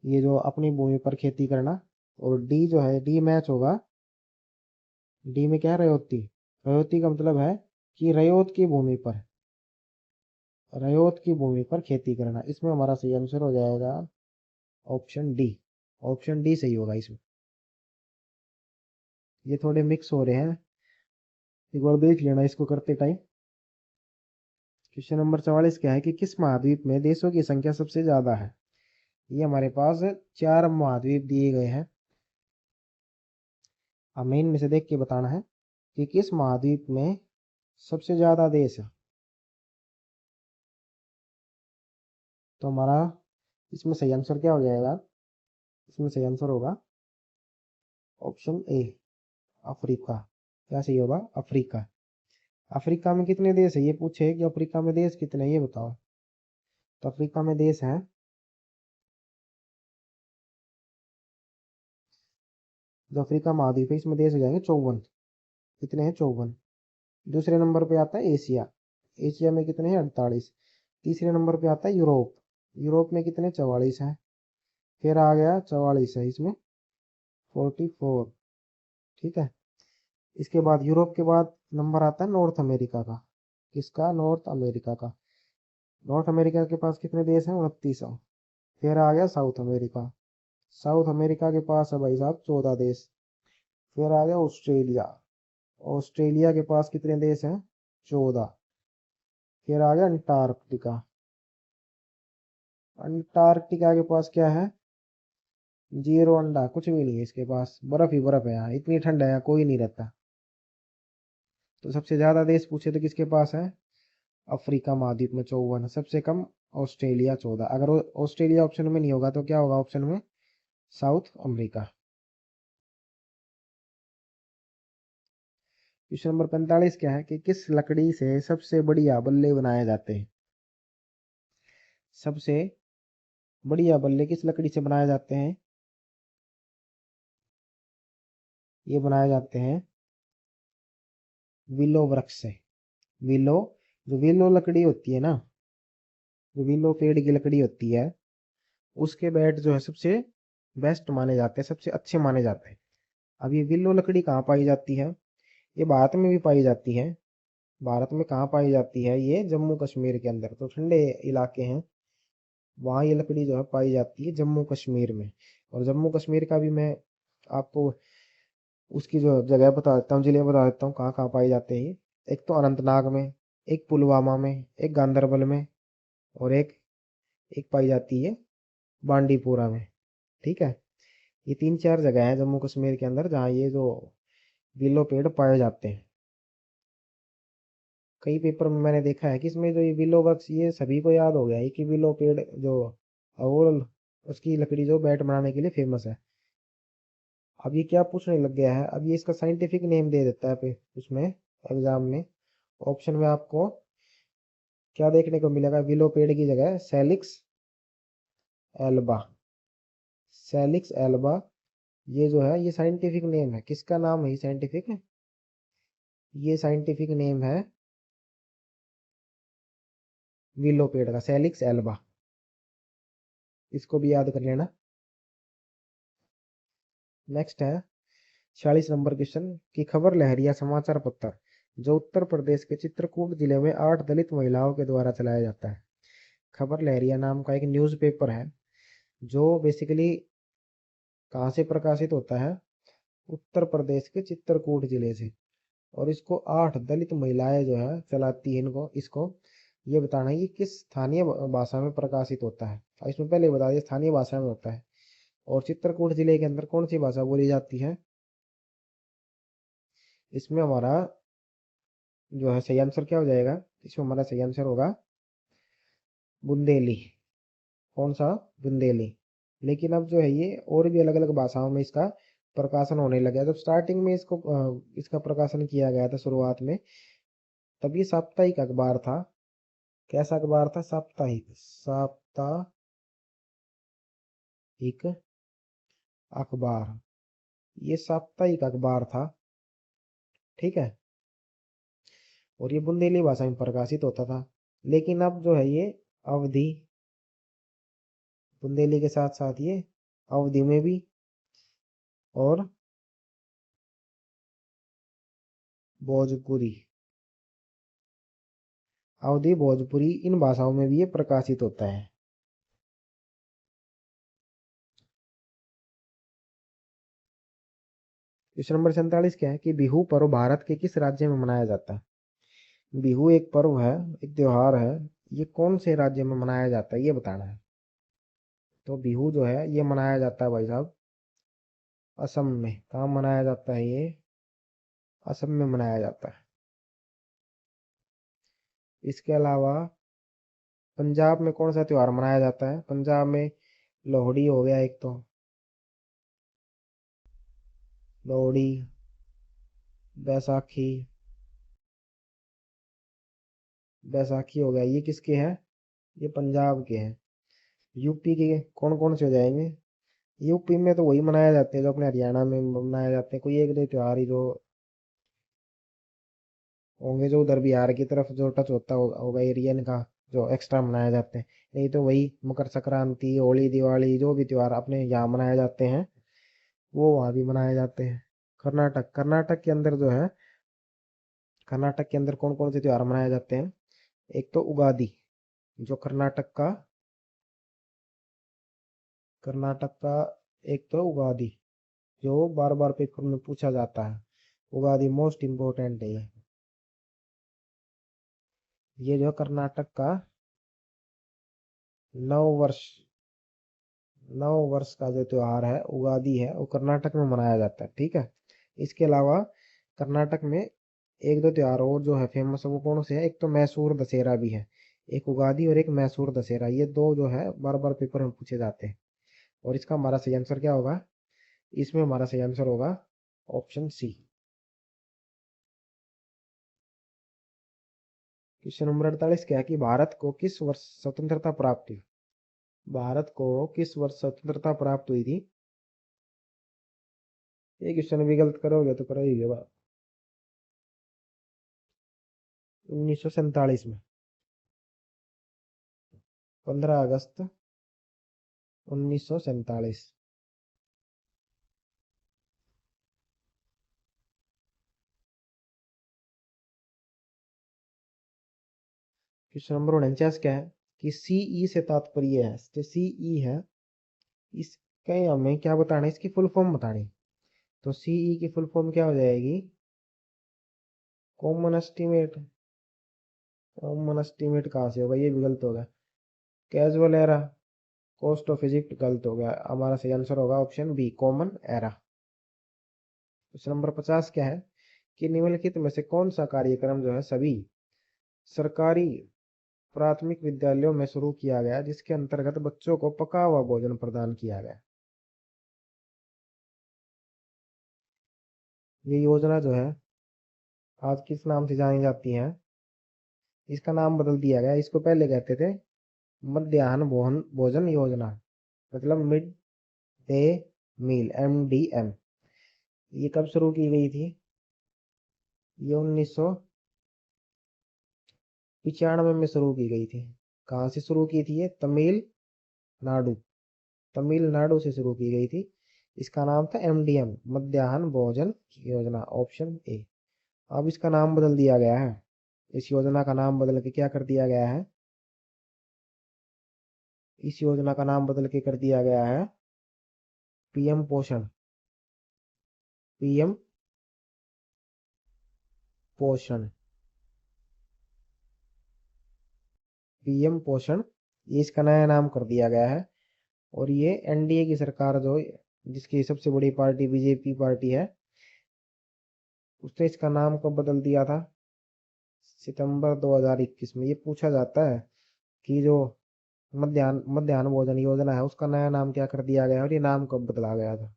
Speaker 1: ये जो अपनी भूमि पर खेती करना। और डी जो है, डी मैच होगा। डी में क्या है, रयोती। रयोती का मतलब है कि रयोत की भूमि पर खेती करना। इसमें हमारा सही आंसर हो जाएगा ऑप्शन डी। ऑप्शन डी सही होगा इसमें। ये थोड़े मिक्स हो रहे हैं, एक बार देख लेना इसको करते टाइम। क्वेश्चन नंबर 44 क्या है कि किस महाद्वीप में देशों की संख्या सबसे ज्यादा है। ये हमारे पास 4 महाद्वीप दिए गए हैं, हमें इनमें से देख के बताना है कि किस महाद्वीप में सबसे ज्यादा देश है। तो हमारा इसमें सही आंसर क्या हो जाएगा, इसमें सही आंसर होगा ऑप्शन ए, अफ्रीका। क्या सही होगा, अफ्रीका। अफ्रीका में कितने देश है, ये पूछे कि अफ्रीका में देश कितने हैं, ये बताओ। तो अफ्रीका में देश है, जो अफ्रीका महाद्वीप है इसमें देश हो जाएंगे 54। कितने हैं, 54। दूसरे नंबर पे आता है एशिया। एशिया में कितने हैं, 48। तीसरे नंबर पे आता है यूरोप। यूरोप में कितने, 44 हैं। फिर आ गया 44 है इसमें 44। ठीक है। इसके बाद यूरोप के बाद नंबर आता है नॉर्थ अमेरिका का। किसका, नॉर्थ अमेरिका का। नॉर्थ अमेरिका के पास कितने देश हैं, 29 है। फिर आ गया साउथ अमेरिका। साउथ अमेरिका के पास है भाई साहब 14 देश। फिर आ गया ऑस्ट्रेलिया। ऑस्ट्रेलिया के पास कितने देश हैं, 14। फिर आ गया अंटार्कटिका। अंटार्कटिका के पास क्या है, जीरो अंडा, कुछ भी नहीं है इसके पास, बर्फ ही बर्फ है यहाँ, इतनी ठंड है यहाँ, कोई नहीं रहता। तो सबसे ज्यादा देश पूछे तो किसके पास है, अफ्रीका महाद्वीप में 54। सबसे कम ऑस्ट्रेलिया 14। अगर ऑस्ट्रेलिया ऑप्शन में नहीं होगा तो क्या होगा ऑप्शन में, साउथ अमेरिका। क्वेश्चन नंबर 45 क्या है कि किस लकड़ी से सबसे बढ़िया बल्ले बनाए जाते हैं। सबसे बढ़िया बल्ले किस लकड़ी से बनाए जाते हैं, ये बनाए जाते हैं विलो वृक्ष से। विलो, जो विलो लकड़ी होती है ना, जो विलो पेड़ की लकड़ी होती है, उसके बैट जो है सबसे बेस्ट माने जाते हैं, सबसे अच्छे माने जाते हैं। अब ये विलो लकड़ी कहाँ पाई जाती है, ये भारत में भी पाई जाती है। भारत में कहाँ पाई जाती है, ये जम्मू कश्मीर के अंदर, तो ठंडे इलाके हैं, वहाँ ये लकड़ी जो है पाई जाती है जम्मू कश्मीर में। और जम्मू कश्मीर का भी मैं आपको उसकी जो जगह बता देता हूँ, जिले बता देता हूँ कहाँ कहाँ पाए जाते हैं ये। एक तो अनंतनाग में, एक पुलवामा में, एक गांदरबल में, और एक एक पाई जाती है बांडीपुरा में। ठीक है। ये 3-4 जगह है जम्मू कश्मीर के अंदर जहाँ ये जो विलो पेड़ पाए जाते हैं। कई पेपर में मैंने देखा है कि इसमें जो ये विलो वृक्ष, ये सभी को याद हो गया है कि विलो पेड़ जो ओवरऑल उसकी लकड़ी जो बैट बनाने के लिए फेमस है। अब ये क्या पूछने लग गया है, अब ये इसका साइंटिफिक नेम दे देता है पे उसमें एग्जाम में। ऑप्शन में आपको क्या देखने को मिलेगा, विलो पेड़ की जगह सेलिक्स एल्बा। सेलिक्स एल्बा, ये जो है ये साइंटिफिक नेम है, किसका नाम है, ये साइंटिफिक है, ये साइंटिफिक नेम है विलो पेड़ का, सेलिक्स एल्बा। इसको भी याद कर लेना। नेक्स्ट है 46 नंबर क्वेश्चन की खबर लहरिया समाचार पत्र जो उत्तर प्रदेश के चित्रकूट जिले में 8 दलित महिलाओं के द्वारा चलाया जाता है। खबर लहरिया नाम का एक न्यूज़पेपर है जो बेसिकली कहाँ से प्रकाशित होता है, उत्तर प्रदेश के चित्रकूट जिले से। और इसको 8 दलित महिलाएं जो है चलाती है इनको, इसको ये बताना है कि किस स्थानीय भाषा में प्रकाशित होता है। और इसमें पहले बता दिया स्थानीय भाषा में होता है। और चित्रकूट जिले के अंदर कौन सी भाषा बोली जाती है, इसमें हमारा जो है सही आंसर क्या हो जाएगा, इसमें हमारा सही आंसर होगा बुंदेली। कौन सा, बुंदेली। लेकिन अब जो है ये और भी अलग अलग भाषाओं में इसका प्रकाशन होने लगा। जब स्टार्टिंग में इसको इसका प्रकाशन किया गया था शुरुआत में, तब ये साप्ताहिक अखबार था। कैसा अखबार था, साप्ताहिक, साप्ताहिक अखबार। ये साप्ताहिक अखबार था, ठीक है, और ये बुंदेली भाषा में प्रकाशित होता था। लेकिन अब जो है ये अवधि, बुंदेली के साथ साथ ये अवधि में भी और भोजपुरी, अवधि भोजपुरी इन भाषाओं में भी ये प्रकाशित होता है। क्वेश्चन नंबर 47 क्या है कि बिहू पर्व भारत के किस राज्य में मनाया जाता है? बिहू एक पर्व है, एक त्योहार है, ये कौन से राज्य में मनाया जाता है ये बताना है। तो बिहू जो है ये मनाया जाता है भाई साहब असम में। कहाँ मनाया जाता है ये? असम में मनाया जाता है। इसके अलावा पंजाब में कौन सा त्योहार मनाया जाता है? पंजाब में लोहड़ी हो गया एक तो, लोहड़ी, बैसाखी, बैसाखी हो गया, ये किसके हैं? ये पंजाब के हैं। यूपी के कौन कौन से हो जाएंगे? यूपी में तो वही मनाए जाते हैं जो अपने हरियाणा में मनाए जाते हैं, कोई एक दो त्योहार ही जो होंगे जो उधर बिहार की तरफ जो टच होता होगा एरियन का, जो एक्स्ट्रा मनाए जाते हैं। नहीं तो वही मकर संक्रांति, होली, दिवाली, जो भी त्योहार अपने यहाँ मनाए जाते हैं वो वहाँ भी मनाए जाते हैं। कर्नाटक, कर्नाटक के अंदर जो है, कर्नाटक के अंदर कौन कौन से त्योहार मनाए जाते हैं? एक तो उगादि, जो कर्नाटक का, कर्नाटक का एक तो उगादि जो बार बार पेपर में पूछा जाता है। उगादि मोस्ट इम्पोर्टेंट है ये जो कर्नाटक का नव वर्ष, नव वर्ष का जो त्योहार है उगादि है वो कर्नाटक में मनाया जाता है, ठीक है। इसके अलावा कर्नाटक में एक दो त्योहार और जो है फेमस है वो कौन से है? एक तो मैसूर दशहरा भी है, एक उगादि और एक मैसूर दशहरा, ये दो जो है बार बार पेपर में पूछे जाते हैं। और इसका हमारा सही आंसर क्या होगा? इसमें हमारा सही आंसर होगा ऑप्शन सी। क्वेश्चन नंबर 48 क्या है कि भारत को किस वर्ष स्वतंत्रता प्राप्त हुई? भारत को किस वर्ष स्वतंत्रता प्राप्त हुई थी? ये क्वेश्चन भी गलत करोगे तो करोगे बात। 1947 में, 15 अगस्त 1947। क्वेश्चन नंबर 49 क्या है कि सीई से तात्पर्य है, जो सीई है इसका हमें क्या बताना है? इसकी फुल फॉर्म बतानी। तो सीई की फुल फॉर्म क्या हो जाएगी? कॉमन एस्टिमेट, कॉमन एस्टिमेट कहाँ से होगा? ये भी गलत होगा। Casual era, cost of visit, गलत हो गया। हमारा सही आंसर होगा option B, common era. Question number 50 क्या है कि निम्नलिखित में से कौन सा कार्यक्रम जो है सभी सरकारी प्राथमिक विद्यालयों में शुरू किया गया जिसके अंतर्गत बच्चों को पका हुआ भोजन प्रदान किया गया? ये योजना जो है आज किस नाम से जानी जाती है? इसका नाम बदल दिया गया। इसको पहले कहते थे मध्याह्न भोजन भोजन योजना, मतलब मिड डे मील, MDM। ये कब शुरू की गई थी? ये 1995 में शुरू की गई थी। कहाँ से शुरू की थी? ये तमिलनाडु, तमिलनाडु से शुरू की गई थी। इसका नाम था MDM, मध्याह्न भोजन योजना, ऑप्शन ए। अब इसका नाम बदल दिया गया है। इस योजना का नाम बदल के क्या कर दिया गया है? इस योजना का नाम बदल के कर दिया गया है PM पोषण, PM पोषण, PM पोषण, ये इसका नया नाम कर दिया गया है। और ये NDA की सरकार जो, जिसकी सबसे बड़ी पार्टी BJP पार्टी है, उसने इसका नाम कब बदल दिया था? सितंबर 2021 में। ये पूछा जाता है कि जो मध्याह्न भोजन योजना है उसका नया नाम क्या कर दिया गया और ये नाम कब बदला गया था?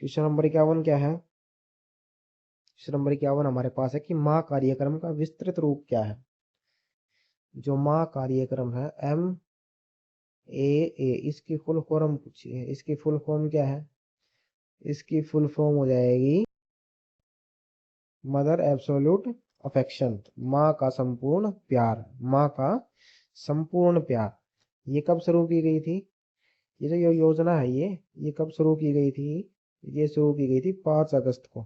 Speaker 1: क्वेश्चन नंबर 51 क्या है? क्वेश्चन नंबर 51 हमारे पास है कि माँ कार्यक्रम का विस्तृत रूप क्या है? जो माँ कार्यक्रम है, ए इसकी फुल फॉर्म पूछिए, इसकी फुल फॉर्म क्या है? इसकी फुल फॉर्म हो जाएगी मदर एब्सोल्यूट अफेक्शन, माँ का संपूर्ण प्यार, माँ का संपूर्ण प्यार। ये कब शुरू की गई थी? ये जो ये योजना है ये कब शुरू की गई थी? ये शुरू की गई थी 5 अगस्त को।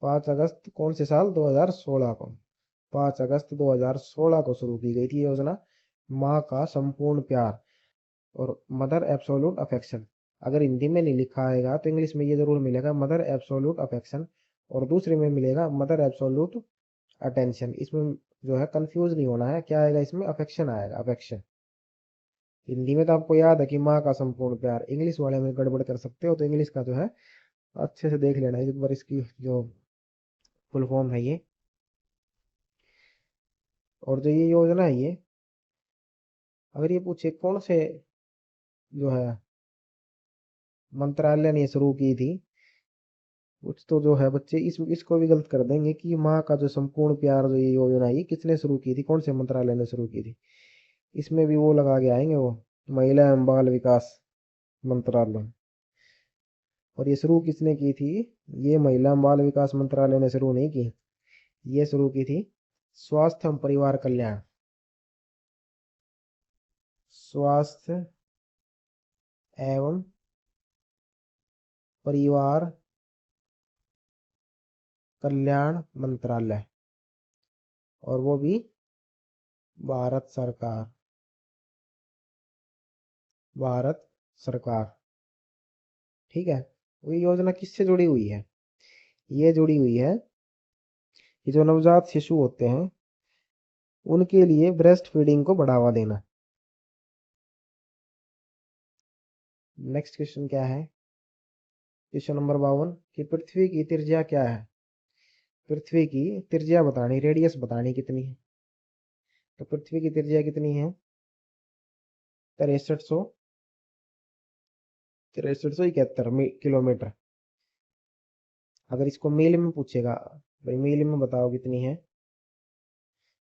Speaker 1: 5 अगस्त कौन से साल? 2016 को। 5 अगस्त 2016 को शुरू की गई थी योजना, माँ का संपूर्ण प्यार और मदर एब्सोल्यूट अफेक्शन। अगर हिंदी में नहीं लिखा आएगा तो इंग्लिश में ये जरूर मिलेगा मदर एब्सोल्यूट अफेक्शन, और दूसरे में मिलेगा मदर एब्सोल्यूट अटेंशन। इसमें जो है कंफ्यूज नहीं होना है, क्या आएगा इसमें? अफेक्शन आएगा, अफेक्शन। हिंदी में तो आपको याद है कि माँ का संपूर्ण प्यार, इंग्लिश वाले में गड़बड़ कर सकते हो, तो इंग्लिश का जो है अच्छे से देख लेना एक बार, इसकी जो फुल फॉर्म है ये। और जो ये योजना है ये, अगर ये पूछे कौन से जो है मंत्रालय ने शुरू की थी, कुछ तो जो है बच्चे इसको भी गलत कर देंगे कि माँ का जो संपूर्ण प्यार, जो ये योजना है ये किसने शुरू की थी, कौन से मंत्रालय ने शुरू की थी। इसमें भी वो लगा के आएंगे, वो महिला एवं बाल विकास मंत्रालय। और ये शुरू किसने की थी? ये महिला एवं बाल विकास मंत्रालय ने शुरू नहीं की, ये शुरू की थी स्वास्थ्य एवं परिवार कल्याण, स्वास्थ्य एवं परिवार कल्याण मंत्रालय, और वो भी भारत सरकार, भारत सरकार। ठीक है। वो ये योजना किससे जुड़ी हुई है? ये जुड़ी हुई है कि जो नवजात शिशु होते हैं उनके लिए ब्रेस्ट फीडिंग को बढ़ावा देना। नेक्स्ट क्वेश्चन क्या है? क्वेश्चन नंबर 52 कि पृथ्वी की त्रिज्या क्या है? पृथ्वी की त्रिज्या बतानी, रेडियस बतानी कितनी है। तो पृथ्वी की त्रिज्या कितनी है? 6300, 6371 किलोमीटर। अगर इसको मील में पूछेगा, भाई मील में बताओ कितनी है,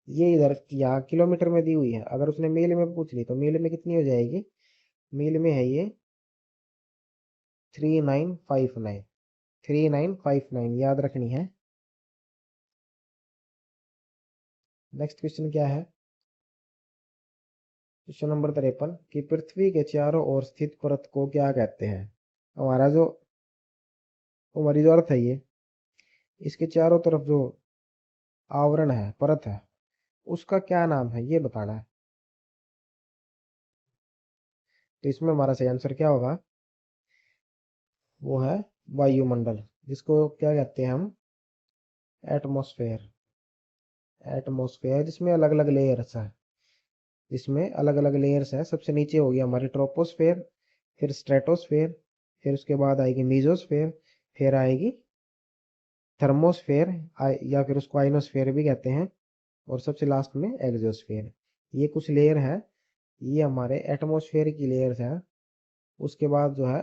Speaker 1: ये इधर यहाँ किलोमीटर में दी हुई है, अगर उसने मील में पूछ ली तो मील में कितनी हो जाएगी? मील में है ये 3959, 3959 याद रखनी है। नेक्स्ट क्वेश्चन क्या है? क्वेश्चन नंबर 53 कि पृथ्वी के चारों ओर स्थित परत को क्या कहते हैं? हमारा जो हमारी जो अर्थ है ये, इसके चारों तरफ जो आवरण है, परत है, उसका क्या नाम है ये बताना है। तो इसमें हमारा सही आंसर क्या होगा? वो है वायुमंडल, जिसको क्या कहते हैं हम? एटमॉस्फेयर। एटमॉस्फेयर जिसमें अलग अलग लेयर्स है, जिसमें अलग अलग लेयर्स है। सबसे नीचे हो गया हमारी ट्रोपोस्फेयर, फिर स्ट्रेटोस्फेयर, फिर उसके बाद आएगी मीजोस्फेयर, फिर आएगी थर्मोस्फेयर, या फिर उसको आइनोस्फेयर भी कहते हैं, और सबसे लास्ट में एक्सोस्फेयर। ये कुछ लेयर है, ये हमारे एटमॉस्फेयर की लेयर्स है। उसके बाद जो है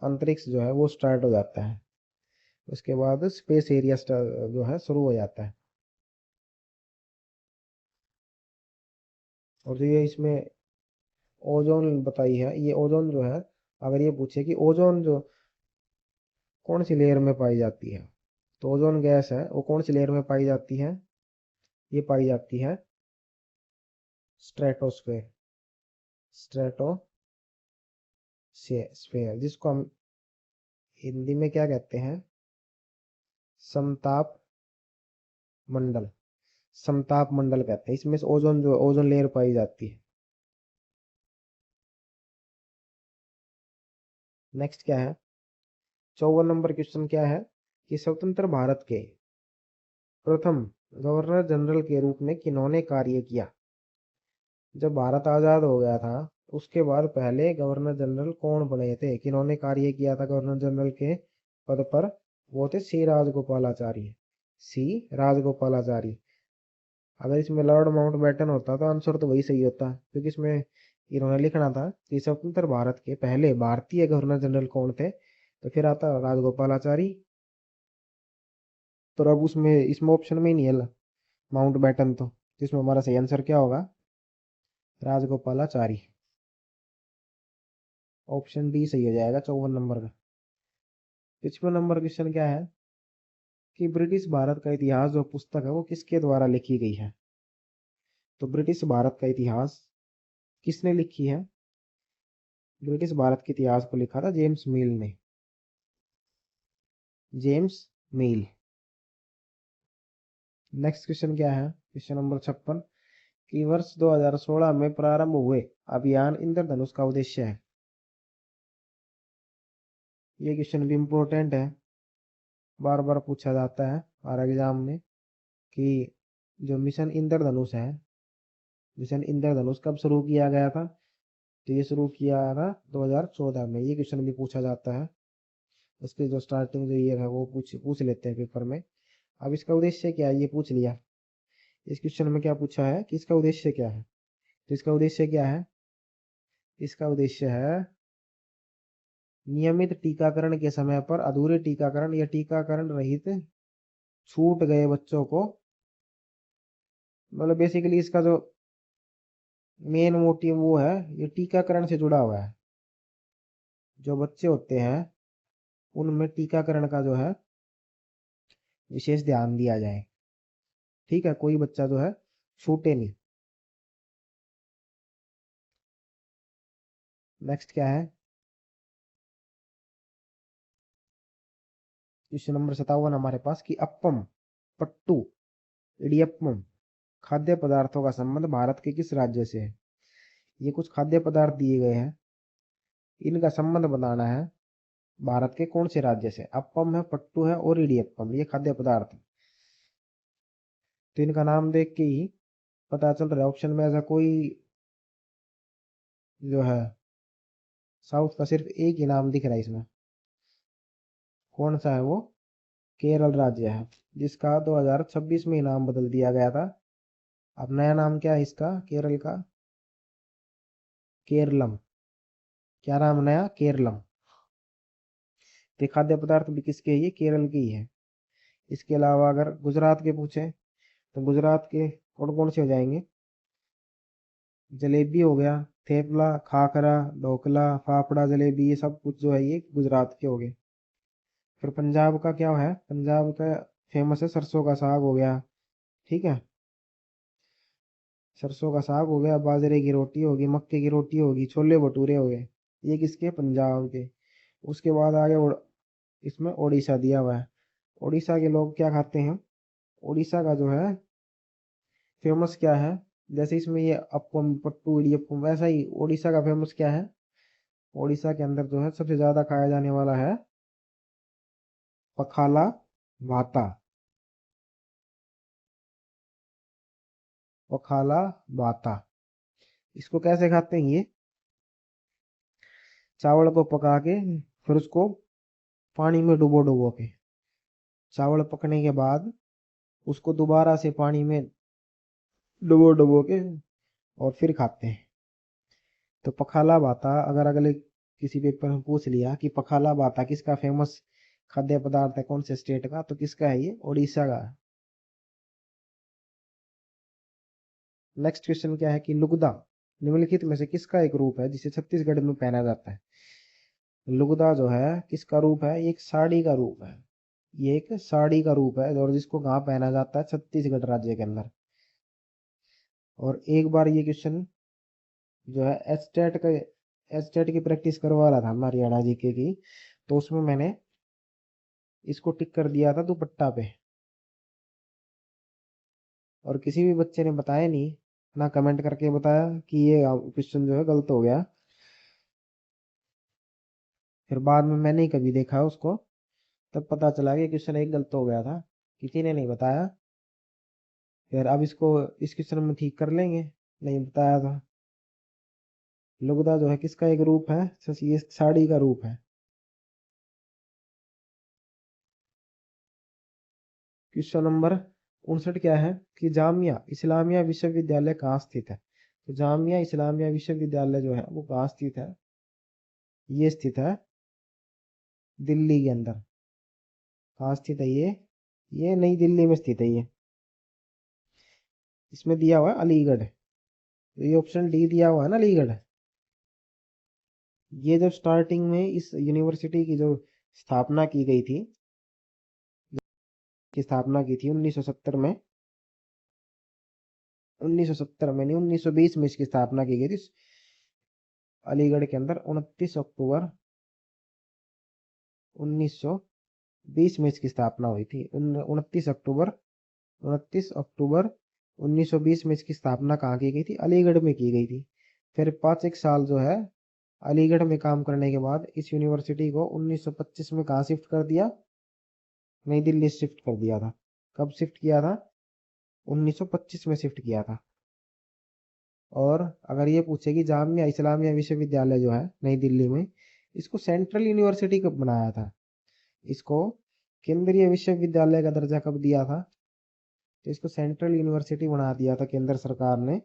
Speaker 1: अंतरिक्ष जो है वो स्टार्ट हो जाता है, उसके बाद स्पेस एरिया जो है शुरू हो जाता है। और जो ये इसमें ओजोन बताई है, ये ओजोन जो है, अगर ये पूछे कि ओजोन जो कौन सी लेयर में पाई जाती है, तो ओजोन गैस है वो कौन सी लेयर में पाई जाती है? ये पाई जाती है स्ट्रेटोस्फेयर, स्ट्रेटोस्फेयर, जिसको हम हिंदी में क्या कहते हैं? समताप मंडल, समताप मंडल कहते हैं। इसमें से ओजोन जो ओजोन लेयर पाई जाती है। नेक्स्ट क्या है? 54 नंबर क्वेश्चन क्या है कि स्वतंत्र भारत के प्रथम गवर्नर जनरल के रूप में किन्होंने कार्य किया? जब भारत आजाद हो गया था उसके बाद पहले गवर्नर जनरल कौन बने थे, किन्होंने कार्य किया था गवर्नर जनरल के पद पर? वो थे सी राजगोपालाचारी, सी राजगोपालाचारी। अगर इसमें लॉर्ड माउंटबेटन होता तो आंसर तो वही सही होता, क्योंकि इसमें इन्होंने लिखना था कि स्वतंत्र भारत के पहले भारतीय गवर्नर जनरल कौन थे, तो फिर आता राजगोपालाचारी। तो अब उसमें इसमें ऑप्शन में ही नहीं है माउंटबेटन, तो इसमें हमारा सही आंसर क्या होगा? राजगोपालाचारी। ऑप्शन डी सही हो जाएगा 54 नंबर का। 55 नंबर क्वेश्चन क्या है कि ब्रिटिश भारत का इतिहास जो पुस्तक है वो किसके द्वारा लिखी गई है। तो ब्रिटिश भारत का इतिहास किसने लिखी है। ब्रिटिश भारत के इतिहास को लिखा था जेम्स मिल ने। जेम्स मिल। नेक्स्ट क्वेश्चन क्या है क्वेश्चन नंबर 56 कि वर्ष 2016 में प्रारंभ हुए अभियान इंद्रधनुष का उद्देश्य है। ये क्वेश्चन भी इम्पोर्टेंट है, बार बार पूछा जाता है हर एग्जाम में कि जो मिशन इंद्रधनुष है, मिशन इंद्रधनुष कब शुरू किया गया था। तो ये शुरू किया था 2014 में। ये क्वेश्चन भी पूछा जाता है, इसके जो स्टार्टिंग जो ईयर है वो पूछ पूछ लेते हैं पेपर में। अब इसका उद्देश्य क्या है ये पूछ लिया। इस क्वेश्चन में क्या पूछा है कि इसका उद्देश्य क्या है। तो इसका उद्देश्य क्या है, इसका उद्देश्य है नियमित टीकाकरण के समय पर अधूरे टीकाकरण या टीकाकरण रहित छूट गए बच्चों को, मतलब बेसिकली इसका जो मेन मोटिव वो है ये टीकाकरण से जुड़ा हुआ है। जो बच्चे होते हैं उनमें टीकाकरण का जो है विशेष ध्यान दिया जाए। ठीक है, कोई बच्चा जो है छूटे नहीं। नेक्स्ट क्या है क्वेश्चन नंबर 57 हमारे पास कि अप्पम, पट्टू, इडियप्पम खाद्य पदार्थों का संबंध भारत के किस राज्य से है। ये कुछ खाद्य पदार्थ दिए गए हैं, इनका संबंध बनाना है भारत के कौन से राज्य से। अप्पम है, पट्टू है और इडियप्पम, ये खाद्य पदार्थ है। तो इनका नाम देख के ही पता चल रहा है ऑप्शन में ऐसा कोई जो है साउथ का सिर्फ एक ही नाम दिख रहा है इसमें। कौन सा है वो, केरल राज्य है, जिसका 2026 में नाम बदल दिया गया था। अब नया नाम क्या है इसका केरल का, केरलम। क्या नाम नया, केरलम। तो खाद्य पदार्थ भी किसके है, ये केरल के ही है। इसके अलावा अगर गुजरात के पूछे तो गुजरात के कौन कौन से हो जाएंगे। जलेबी हो गया, थेपला, खाखरा, ढोकला, फाफड़ा, जलेबी, ये सब कुछ जो है ये गुजरात के हो गए। फिर पंजाब का क्या है, पंजाब का फेमस है सरसों का साग हो गया। ठीक है, सरसों का साग हो गया, बाजरे की रोटी होगी, मक्के की रोटी होगी, छोले भटूरे हो गए। ये किसके, पंजाब के। उसके बाद आगे इसमें उड़ीसा दिया हुआ है। उड़ीसा के लोग क्या खाते हैं, उड़ीसा का जो है फेमस क्या है। जैसे इसमें ये अप्पम, पट्टू, इडियप्पम, वैसा ही उड़ीसा का फेमस क्या है। उड़ीसा के अंदर जो है सबसे ज्यादा खाया जाने वाला है पखाला भाता। पखाला भाता, इसको कैसे खाते हैं ये, चावल को पका के फिर उसको पानी में डुबो डुबो के, चावल पकने के बाद उसको दोबारा से पानी में डुबो डुबो के और फिर खाते हैं। तो पखाला भाता अगर अगले किसी पेपर में पूछ लिया कि पखाला भाता किसका फेमस खाद्य पदार्थ है, कौन से स्टेट का, तो किसका है ये, उड़ीसा का है। नेक्स्ट क्वेश्चन क्या है कि लुगदा निम्नलिखित में से किसका एक रूप है जिसे छत्तीसगढ़ में पहना जाता है। लुगदा जो है किसका रूप है, ये एक साड़ी का रूप है। ये एक साड़ी का रूप है और जिसको कहाँ पहना जाता है, छत्तीसगढ़ राज्य के अंदर। और एक बार ये क्वेश्चन जो है एस्टेट का, एस्टेट की प्रैक्टिस करवा रहा था हमारी हरियाणा जीके की, तो उसमें मैंने इसको टिक कर दिया था दुपट्टा पे। और किसी भी बच्चे ने बताया नहीं, ना कमेंट करके बताया कि ये क्वेश्चन जो है गलत हो गया। फिर बाद में मैंने ही कभी देखा उसको, तब पता चला कि क्वेश्चन एक गलत हो गया था, किसी ने नहीं बताया। फिर अब इसको इस क्वेश्चन में ठीक कर लेंगे, नहीं बताया था। लुगदा जो है किसका एक रूप है, ये साड़ी का रूप है। क्वेश्चन नंबर 59 क्या है कि जामिया इस्लामिया विश्वविद्यालय कहाँ स्थित है। तो जामिया इस्लामिया विश्वविद्यालय जो है वो कहाँ स्थित है, ये स्थित है दिल्ली के अंदर। कहाँ स्थित है ये नई दिल्ली में स्थित है ये। इसमें दिया हुआ है अलीगढ़, तो ये ऑप्शन डी दिया हुआ है ना अलीगढ़। ये जब स्टार्टिंग में इस यूनिवर्सिटी की जो स्थापना की गई थी, की स्थापना की थी 1970 में, 1970 में नहीं 1920 में इसकी स्थापना की गई थी अलीगढ़ के अंदर। 29 अक्टूबर 1920 में इसकी स्थापना हुई थी। 29 अक्टूबर 29 अक्टूबर 1920 में इसकी स्थापना कहाँ की गई थी? अलीगढ़ में की गई थी। फिर 5 एक साल जो है अलीगढ़ में काम करने के बाद इस यूनिवर्सिटी को 1925 में कहाँ शिफ्ट कर दिया? नई दिल्ली शिफ्ट कर दिया था। कब शिफ्ट किया था? 1925 में शिफ्ट किया था। और अगर ये पूछे कि जामिया इस्लामिया विश्वविद्यालय जो है नई दिल्ली में, इसको सेंट्रल यूनिवर्सिटी कब बनाया था? इसको केंद्रीय विश्वविद्यालय का दर्जा कब दिया था? तो इसको सेंट्रल यूनिवर्सिटी बना दिया था केंद्र सरकार ने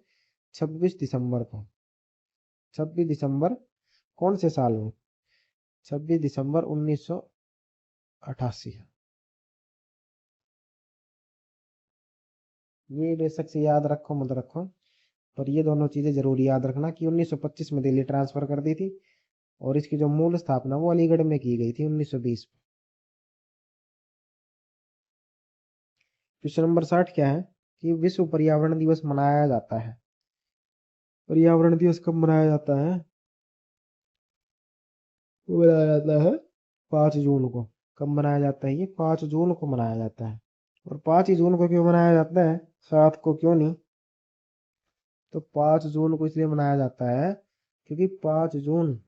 Speaker 1: 26 दिसंबर को। 26 दिसंबर कौन से साल में? 26 दिसंबर 1988। ये बेशक से याद रखो मत रखो, पर ये दोनों चीजें जरूर याद रखना कि 1925 में दिल्ली ट्रांसफर कर दी थी और इसकी जो मूल स्थापना वो अलीगढ़ में की गई थी 1920 में। क्वेश्चन नंबर 60 क्या है कि विश्व पर्यावरण दिवस मनाया जाता है। पर्यावरण दिवस कब मनाया जाता है? वो मनाया जाता है 5 जून को। कब मनाया जाता है? ये 5 जून को मनाया जाता है। और 5 ही जून को क्यों मनाया जाता है, 7 को क्यों नहीं? तो 5 जून को इसलिए मनाया जाता है क्योंकि 5 जून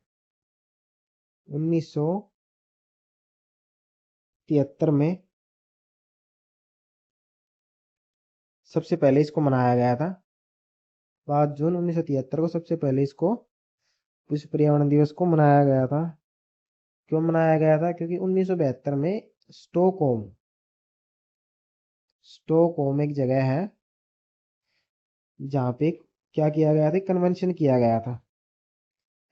Speaker 1: 1973 में सबसे पहले इसको मनाया गया था। 5 जून 1973 को सबसे पहले इसको विश्व पर्यावरण दिवस को मनाया गया था। क्यों मनाया गया था? क्योंकि 1972 में स्टोकहोम स्टोकहोम एक जगह है जहाँ पे क्या किया गया था, कन्वेंशन किया गया था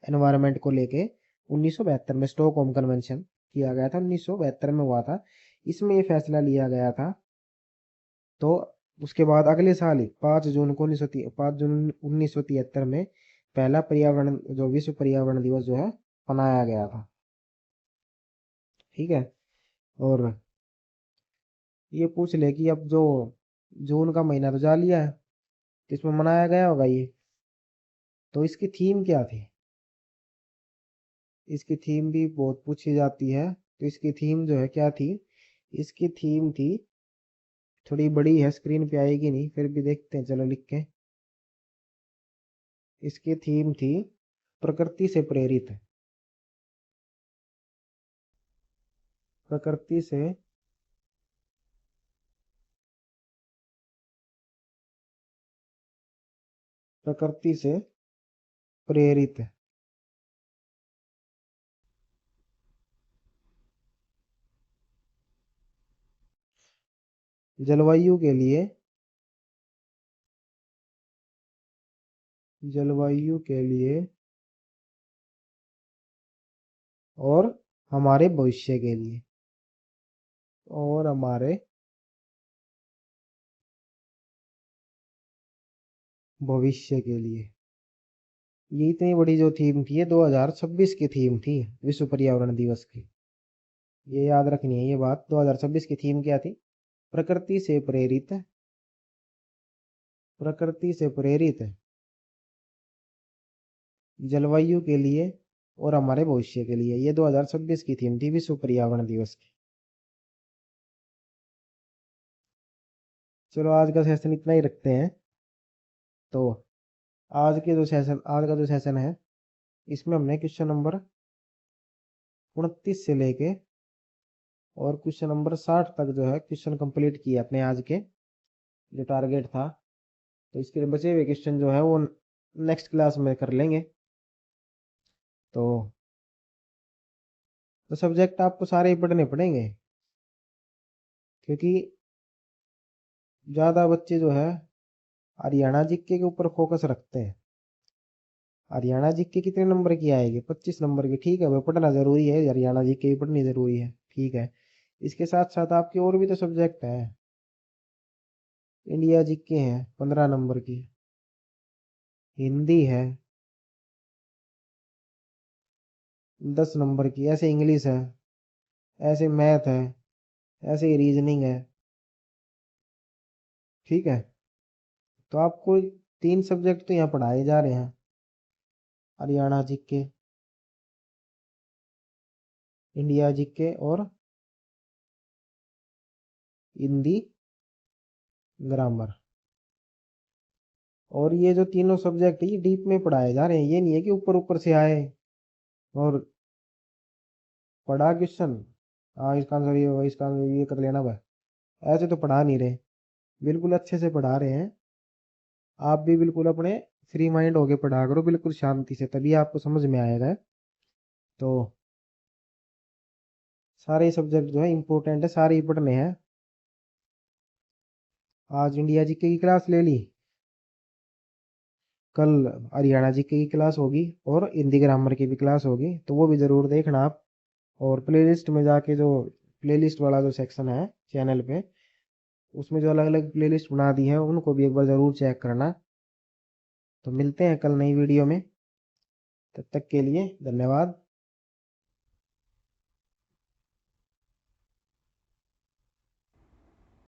Speaker 1: एनवायरनमेंट को लेके। 1972 में स्टॉकहोम कन्वेंशन किया गया था, 1972 में हुआ था। इसमें ये फैसला लिया गया था। तो उसके बाद अगले साल ही 5 जून को 5 जून 1973 में पहला पर्यावरण जो विश्व पर्यावरण दिवस जो है मनाया गया था। ठीक है। और ये पूछ ले कि अब जो जून का महीना तो जा लिया है, तो इसमें मनाया गया होगा ये, तो इसकी थीम क्या थी? इसकी थीम भी बहुत पूछी जाती है। तो इसकी थीम जो है क्या थी? इसकी थीम थी, थोड़ी बड़ी है स्क्रीन पे आएगी नहीं, फिर भी देखते हैं चलो लिख के। इसकी थीम थी प्रकृति से प्रेरित। प्रकृति से प्रकृति से प्रेरित। जलवायु के लिए, जलवायु के लिए और हमारे भविष्य के लिए, और हमारे भविष्य के लिए। ये इतनी बड़ी जो थीम थी, ये 2026 की थीम थी विश्व पर्यावरण दिवस की। ये याद रखनी है ये बात। 2026 की थीम क्या थी? प्रकृति से प्रेरित, प्रकृति से प्रेरित जलवायु के लिए और हमारे भविष्य के लिए। ये 2026 की थीम थी विश्व पर्यावरण दिवस की। चलो आज का सेशन इतना ही रखते हैं। तो आज का जो सेशन है, इसमें हमने क्वेश्चन नंबर 29 से लेके और क्वेश्चन नंबर 60 तक जो है क्वेश्चन कंप्लीट किए अपने आज के जो टारगेट था। तो इसके बचे हुए क्वेश्चन जो है वो नेक्स्ट क्लास में कर लेंगे। तो सब्जेक्ट आपको सारे ही पढ़ने पड़ेंगे, क्योंकि ज़्यादा बच्चे जो है हरियाणा जीके के ऊपर फोकस रखते हैं। हरियाणा जीके कितने नंबर की आएगी? 25 नंबर की। ठीक है, वह पढ़ना जरूरी है, हरियाणा जीके भी पढ़नी जरूरी है। ठीक है, इसके साथ साथ आपके और भी तो सब्जेक्ट है। इंडिया जीके हैं 15 नंबर की, हिंदी है, 10 नंबर की। ऐसे इंग्लिश है, ऐसे मैथ है, ऐसे रीजनिंग है। ठीक है, तो आपको 3 सब्जेक्ट तो यहाँ पढ़ाए जा रहे हैं, हरियाणा जीके, इंडिया जीके और हिंदी ग्रामर। और ये जो तीनों सब्जेक्ट ये डीप में पढ़ाए जा रहे हैं, ये नहीं है कि ऊपर ऊपर से आए और पढ़ा क्वेश्चन, हाँ इसका आंसर ये होगा, इसका आंसर ये कर लेना, बस ऐसे तो पढ़ा नहीं रहे, बिल्कुल अच्छे से पढ़ा रहे हैं। आप भी बिल्कुल अपने फ्री माइंड होके पढ़ा करो, बिल्कुल शांति से, तभी आपको समझ में आएगा। तो सारे सब्जेक्ट जो है इम्पोर्टेंट है, सारे ही पढ़ने हैं। आज इंडिया जीके की क्लास ले ली, कल हरियाणा जीके की क्लास होगी और हिंदी ग्रामर की भी क्लास होगी, तो वो भी ज़रूर देखना आप। और प्लेलिस्ट में जाके जो प्लेलिस्ट वाला जो सेक्शन है चैनल पे, उसमें जो अलग अलग प्लेलिस्ट बना दी है उनको भी एक बार ज़रूर चेक करना। तो मिलते हैं कल नई वीडियो में, तब तक के लिए धन्यवाद।